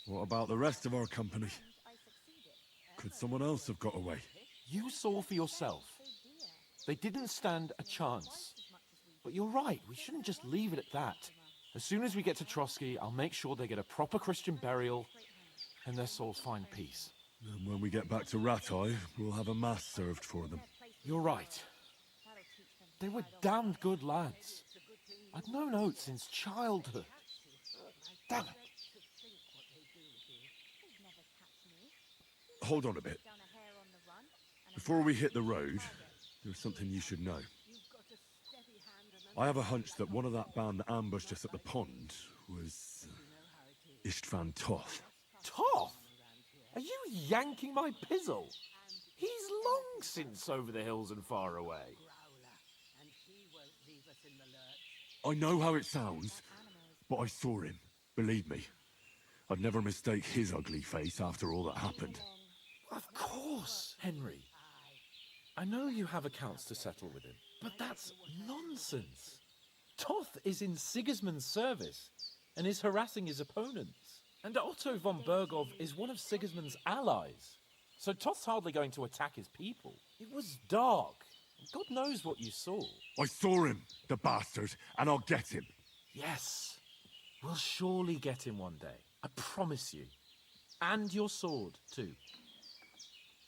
What about the rest of our company? Could someone else have got away? You saw for yourself. They didn't stand a chance. But you're right, we shouldn't just leave it at that. As soon as we get to Trotsky, I'll make sure they get a proper Christian burial and their souls find peace. And when we get back to Ratai, we'll have a mass served for them. You're right. They were damned good lads. I'd known Oates since childhood. Damn it. Hold on a bit. Before we hit the road, there's something you should know. I have a hunch that one of that band that ambushed us at the pond was Istvan Toth. Toth? Are you yanking my pizzle? He's long since over the hills and far away. I know how it sounds, but I saw him. Believe me. I'd never mistake his ugly face after all that happened. Of course, Henry. I know you have accounts to settle with him, but that's nonsense. Toth is in Sigismund's service and is harassing his opponents. And Otto von Bergov is one of Sigismund's allies. So Toth's hardly going to attack his people. It was dark. God knows what you saw. I saw him, the bastard, and I'll get him. Yes. We'll surely get him one day. I promise you. And your sword, too.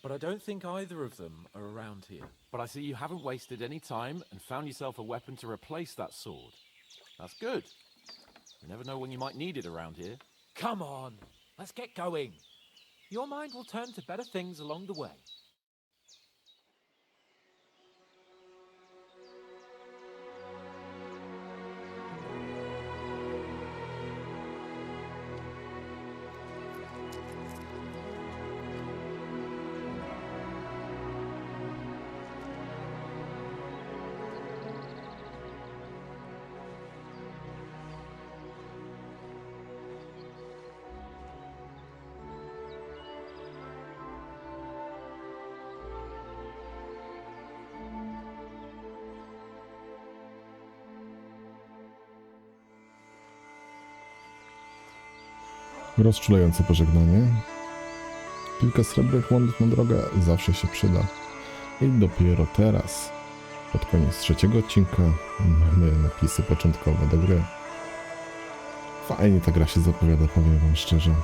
But I don't think either of them are around here. But I see you haven't wasted any time and found yourself a weapon to replace that sword. That's good. You never know when you might need it around here. Come on, let's get going. Your mind will turn to better things along the way. Rozczulające pożegnanie. Kilka srebrnych monet na drogę zawsze się przyda. I dopiero teraz, pod koniec trzeciego odcinka, mamy napisy początkowe do gry. Fajnie ta gra się zapowiada, powiem wam szczerze.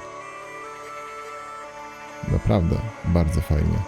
Naprawdę, bardzo fajnie.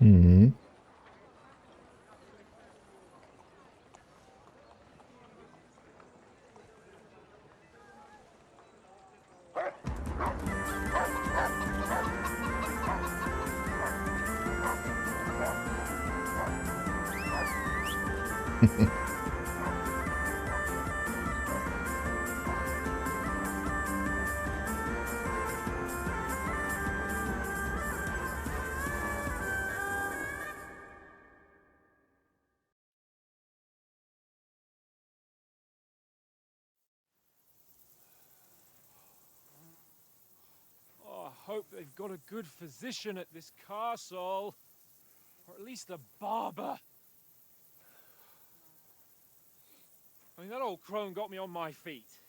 Mhm. Oh, I hope they've got a good physician at this castle. Or at least a barber. I mean, that old crone got me on my feet.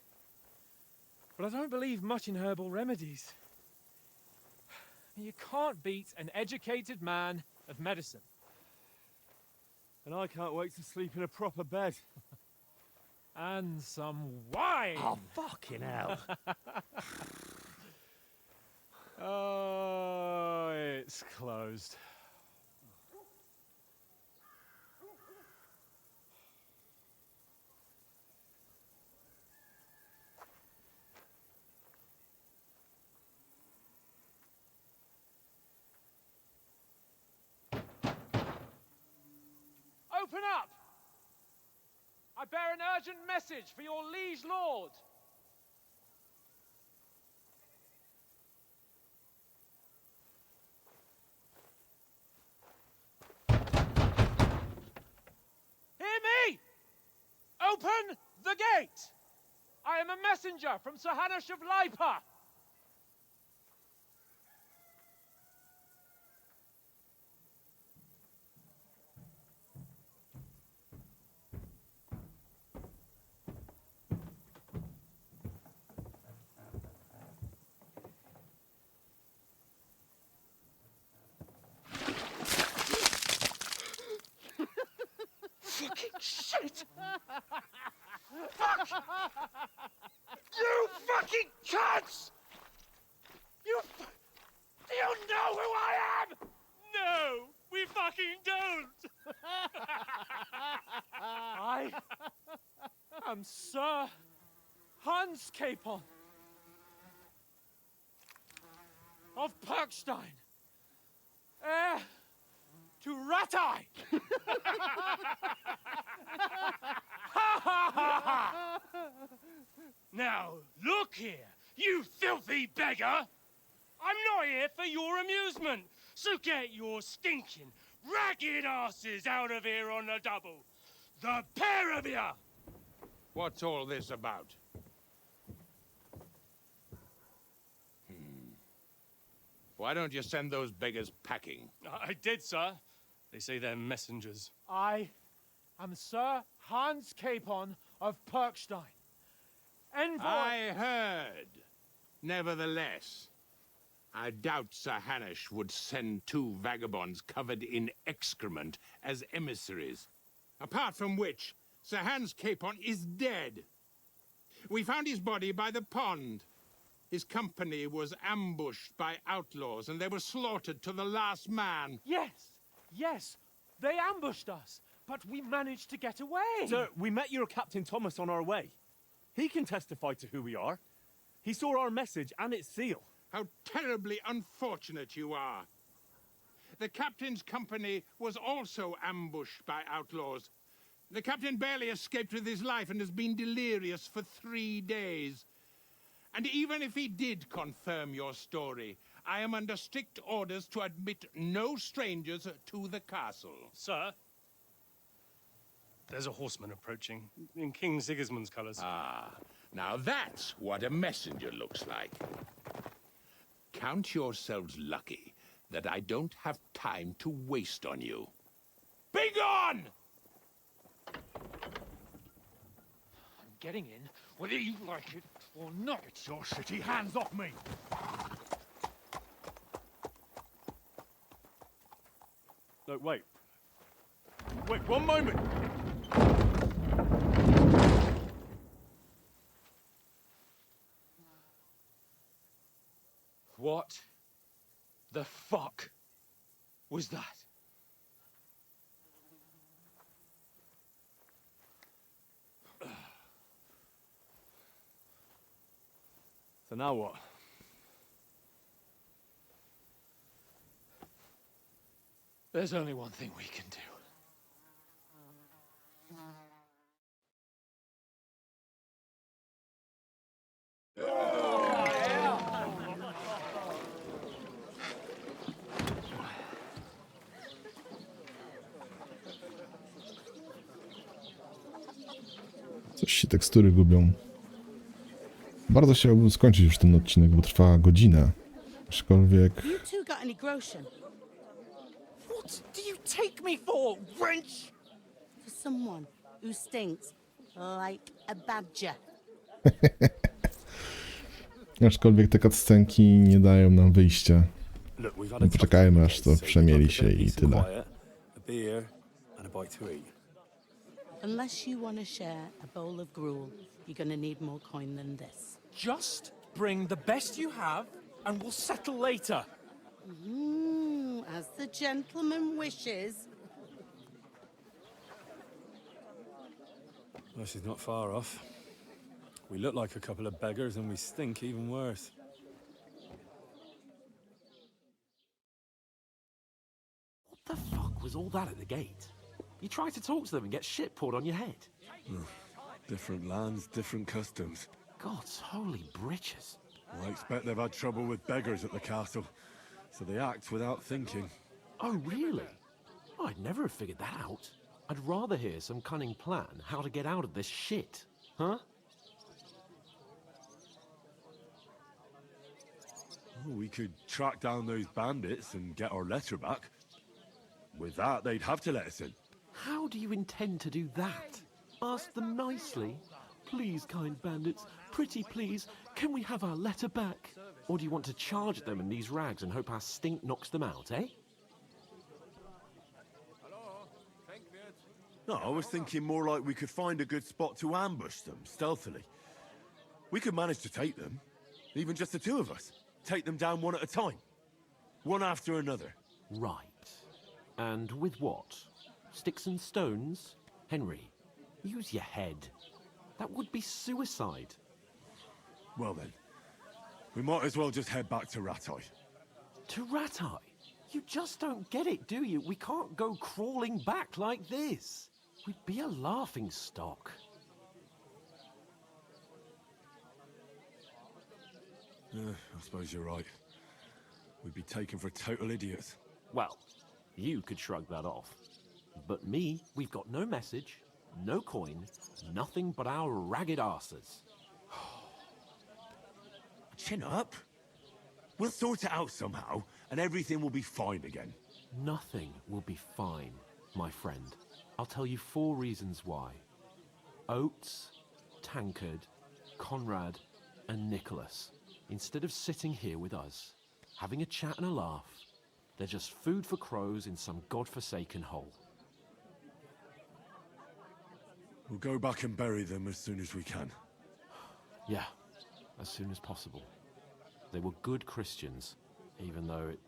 But I don't believe much in herbal remedies. You can't beat an educated man of medicine. And I can't wait to sleep in a proper bed. And some wine! Oh, fucking hell. Oh, it's closed. Open up! I bear an urgent message for your liege lord. Hear me! Open the gate! I am a messenger from Sir Hanush of Lipa. Fucking shit! Fuck! You fucking cunts! Do you know who I am? No, we fucking don't! I am Sir Hans Capon of Perkstein, heir to Ratai. Now, look here, you filthy beggar! I'm not here for your amusement, so get your stinking, ragged asses out of here on the double. The pair of you! What's all this about? Why don't you send those beggars packing? I did, sir. They say they're messengers. I am Sir Hans Capon of Perkstein, envoy. I heard. Nevertheless, I doubt Sir Hanush would send 2 vagabonds covered in excrement as emissaries. Apart from which, Sir Hans Capon is dead. We found his body by the pond. His company was ambushed by outlaws, and they were slaughtered to the last man. Yes, they ambushed us, but we managed to get away. Sir, we met your Captain Thomas on our way. He can testify to who we are. He saw our message and its seal. How terribly unfortunate you are. The captain's company was also ambushed by outlaws. The captain barely escaped with his life and has been delirious for 3 days. And even if he did confirm your story, I am under strict orders to admit no strangers to the castle. Sir, there's a horseman approaching in King Sigismund's colours. Ah, now that's what a messenger looks like. Count yourselves lucky that I don't have time to waste on you. Be gone! I'm getting in, whether you like it or not. Get your shitty hands off me! No, wait. Wait, one moment! What the fuck was that? So now what? There's only one thing we can do. Coś się tekstury gubią. Bardzo chciałbym skończyć już ten odcinek, bo trwa godzinę. Aczkolwiek... You two got any groschen? What do you take me for, wench? For someone who stinks like a badger. Aczkolwiek te cutscenki nie dają nam wyjścia. No, poczekajmy aż to przemieli się i tyle. Unless you want to share a bowl of gruel, you're gonna need more coin than this. Just bring the best you have and we'll settle later. As the gentleman wishes. Well, she's not far off. We look like a couple of beggars and we stink even worse. What the fuck was all that at the gate? You try to talk to them and get shit poured on your head. Different lands, different customs. God's holy britches. I expect they've had trouble with beggars at the castle, so they act without thinking. Oh, really? I'd never have figured that out. I'd rather hear some cunning plan how to get out of this shit. Huh? Oh, we could track down those bandits and get our letter back. With that, they'd have to let us in. How do you intend to do that? Ask them nicely. Please, kind bandits, pretty please, can we have our letter back? Or do you want to charge them in these rags and hope our stink knocks them out, eh? No, I was thinking more like we could find a good spot to ambush them, stealthily. We could manage to take them. Even just the two of us. Take them down one at a time. One after another. Right. And with what? Sticks and stones? Henry, use your head. That would be suicide. Well then, we might as well just head back to Ratai. To Ratai? You just don't get it, do you? We can't go crawling back like this. We'd be a laughing stock. I suppose you're right. We'd be taken for total idiots. Well, you could shrug that off. But me, we've got no message, no coin, nothing but our ragged arses. Chin up. We'll sort it out somehow, and everything will be fine again. Nothing will be fine, my friend. I'll tell you 4 reasons why. Oates, Tankard, Conrad, and Nicholas, instead of sitting here with us, having a chat and a laugh, they're just food for crows in some godforsaken hole. We'll go back and bury them as soon as we can. Yeah, as soon as possible. They were good Christians, even though it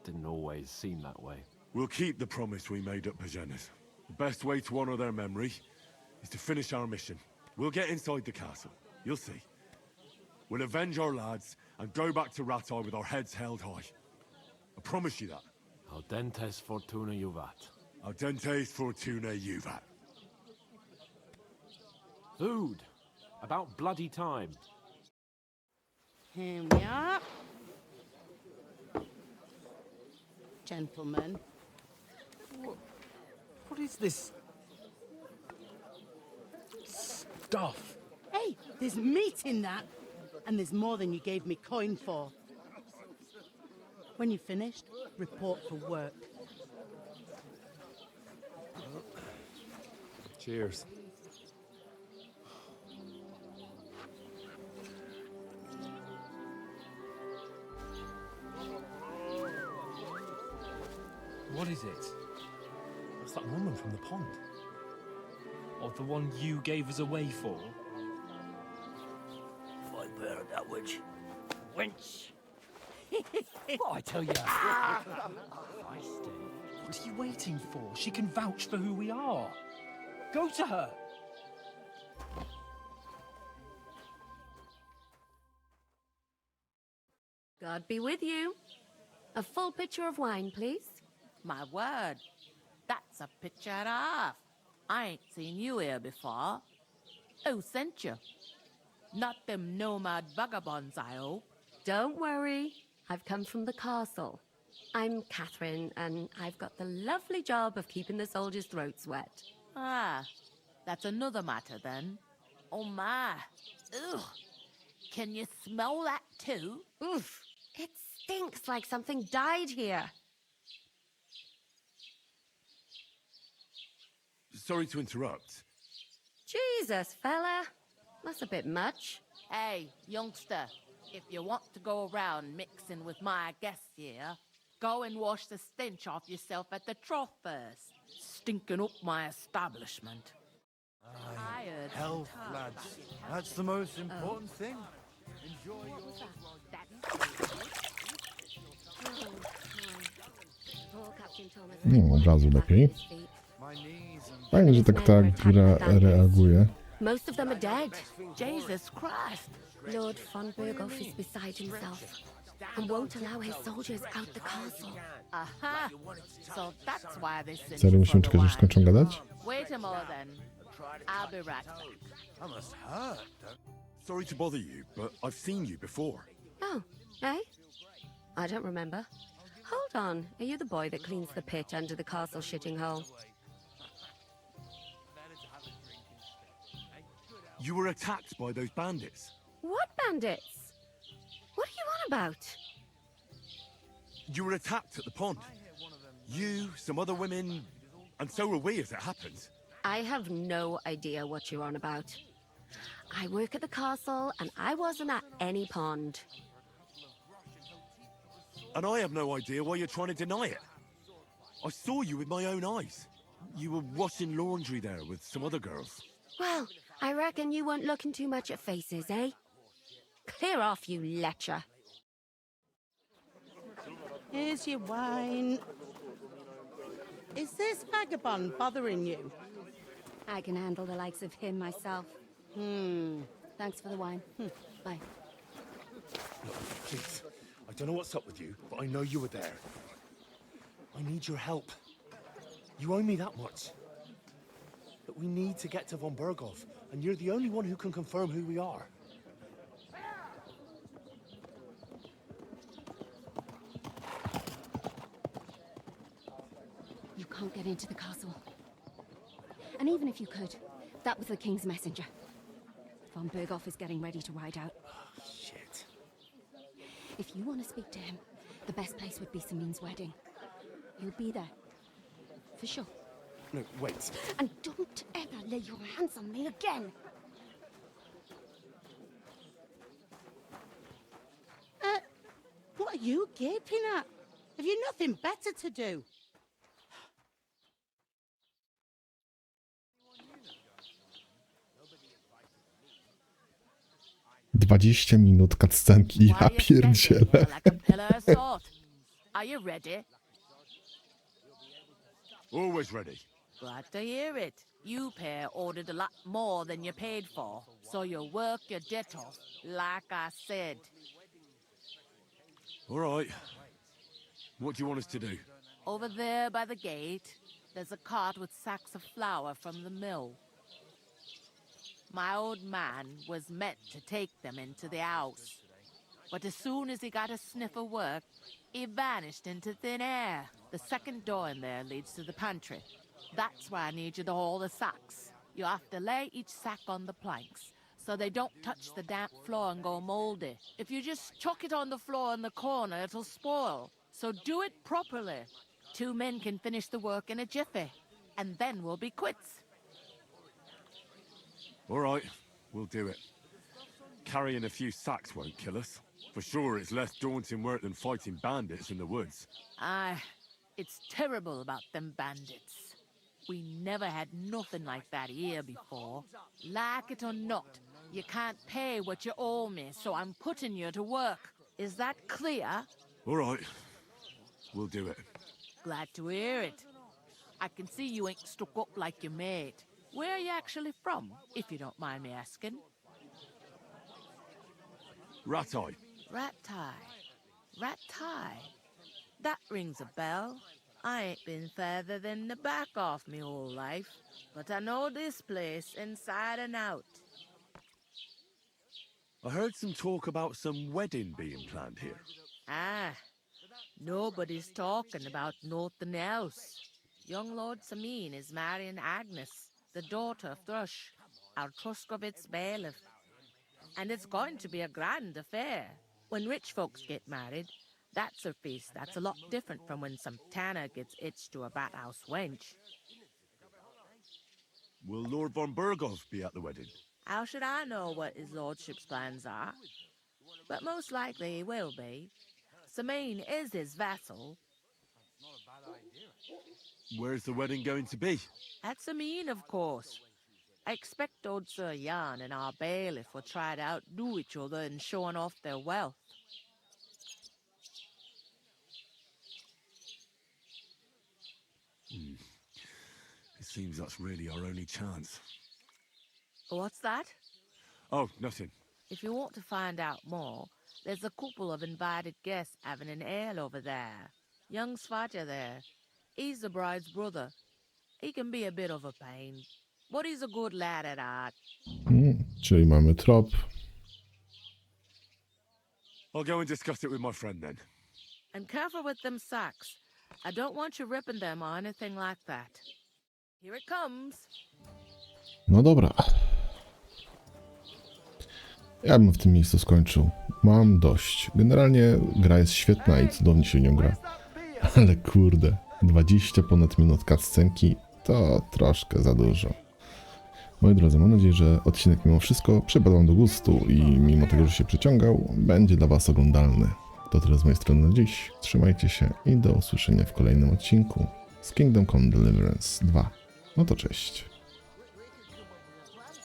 didn't always seem that way. We'll keep the promise we made at Bajena's. The best way to honor their memory is to finish our mission. We'll get inside the castle. You'll see. We'll avenge our lads and go back to Ratai with our heads held high. I promise you that. Audentes fortuna juvat. Audentes fortuna juvat. Food. About bloody time. Here we are. Gentlemen. What is this stuff? Hey, there's meat in that. And there's more than you gave me coin for. When you're finished, report for work. Cheers. What is it? It's that woman from the pond. Or the one you gave us away for? If I bear that witch. Wench! What I tell you? What are you waiting for? She can vouch for who we are. Go to her. God be with you. A full pitcher of wine, please. My word, that's a picture and a half. I ain't seen you here before. Who sent you? Not them nomad vagabonds, I hope. Don't worry. I've come from the castle. I'm Catherine, and I've got the lovely job of keeping the soldiers' throats wet. Ah, that's another matter then. Oh my. Ugh. Can you smell that too? Oof. It stinks like something died here. Sorry to interrupt. Jesus, fella. That's a bit much. Hey, youngster, if you want to go around mixing with my guests here, go and wash the stench off yourself at the trough first. Stinking up my establishment. Tired. Health, lads. That's the most important thing. Enjoy yours. No, od razu lepiej. Fajnie, że tak ta gra reaguje. Most of them are dead. Jesus Christ. Lord von Berghoff is beside himself and won't allow his soldiers out the castle. Aha. So that's why this is. Serio musimy czekać, aż skończą gadać? Wait a moment then. I'll be right back. That must hurt. Sorry to bother you, but I've seen you before. Oh, eh? I don't remember. Hold on. Are you the boy that cleans the pit under the castle shitting hole? You were attacked by those bandits. What bandits? What are you on about? You were attacked at the pond. You, some other women, and so were we as it happened. I have no idea what you're on about. I work at the castle, and I wasn't at any pond. And I have no idea why you're trying to deny it. I saw you with my own eyes. You were washing laundry there with some other girls. Well, I reckon you weren't looking too much at faces, eh? Clear off, you lecher. Here's your wine. Is this vagabond bothering you? I can handle the likes of him myself. Thanks for the wine. Bye. Look, please. I don't know what's up with you, but I know you were there. I need your help. You owe me that much. But we need to get to von Berghoff, and you're the only one who can confirm who we are. You can't get into the castle. And even if you could, that was the king's messenger. Von Berghoff is getting ready to ride out. Oh, shit. If you want to speak to him, the best place would be Samin's wedding. He'll be there. For sure. No, wait. And don't ever lay your hands on me again. What are you gaping at? Have you nothing better to do? 20 minut cutscenki, ja pierdzielę. Are you ready? Always ready. Glad to hear it. You pair ordered a lot more than you paid for, so you'll work your debt off, like I said. All right. What do you want us to do? Over there by the gate, there's a cart with sacks of flour from the mill. My old man was meant to take them into the house, but as soon as he got a sniff of work, he vanished into thin air. The second door in there leads to the pantry. That's why I need you to haul the sacks. You have to lay each sack on the planks, so they don't touch the damp floor and go moldy. If you just chuck it on the floor in the corner, it'll spoil. So do it properly. 2 men can finish the work in a jiffy, and then we'll be quits. All right, we'll do it. Carrying a few sacks won't kill us. For sure, it's less daunting work than fighting bandits in the woods. Aye, it's terrible about them bandits. We never had nothing like that here before. Like it or not, you can't pay what you owe me, so I'm putting you to work. Is that clear? All right, we'll do it. Glad to hear it. I can see you ain't stuck up like your mate. Where are you actually from, if you don't mind me asking? Ratai. Ratai. That rings a bell. I ain't been further than the back off me whole life, but I know this place inside and out. I heard some talk about some wedding being planned here. Ah, nobody's talking about nothing else. Young Lord Samin is marrying Agnes, the daughter of Thrush, our Truscovitz bailiff. And it's going to be a grand affair. When rich folks get married, that's a feast that's a lot different from when some tanner gets hitched to a bat-house wench. Will Lord von Berghoff be at the wedding? How should I know what his lordship's plans are? But most likely he will be. Samin is his vassal. Where's the wedding going to be? At Samin, of course. I expect old Sir Jan and our bailiff will try to outdo each other in showing off their wealth. It seems that's really our only chance. What's that? Oh, nothing. If you want to find out more, there's a couple of invited guests having an ale over there. Young Svaja there. He's the bride's brother. He can be a bit of a pain, but he's a good lad at heart. Czyli mamy trop. I'll go and discuss it with my friend then. And careful with them sacks. I don't want you ripping them or anything like that. Here it comes. No dobra. Ja bym w tym miejscu skończył. Mam dość. Generalnie gra jest świetna i cudownie się nią gra. Ale kurde, 20 ponad minut cutscenki to troszkę za dużo. Moi drodzy, mam nadzieję, że odcinek mimo wszystko przypadł wam do gustu i mimo tego, że się przeciągał, będzie dla was oglądalny. To tyle z mojej strony na dziś. Trzymajcie się i do usłyszenia w kolejnym odcinku z Come Deliverance II. No to cześć.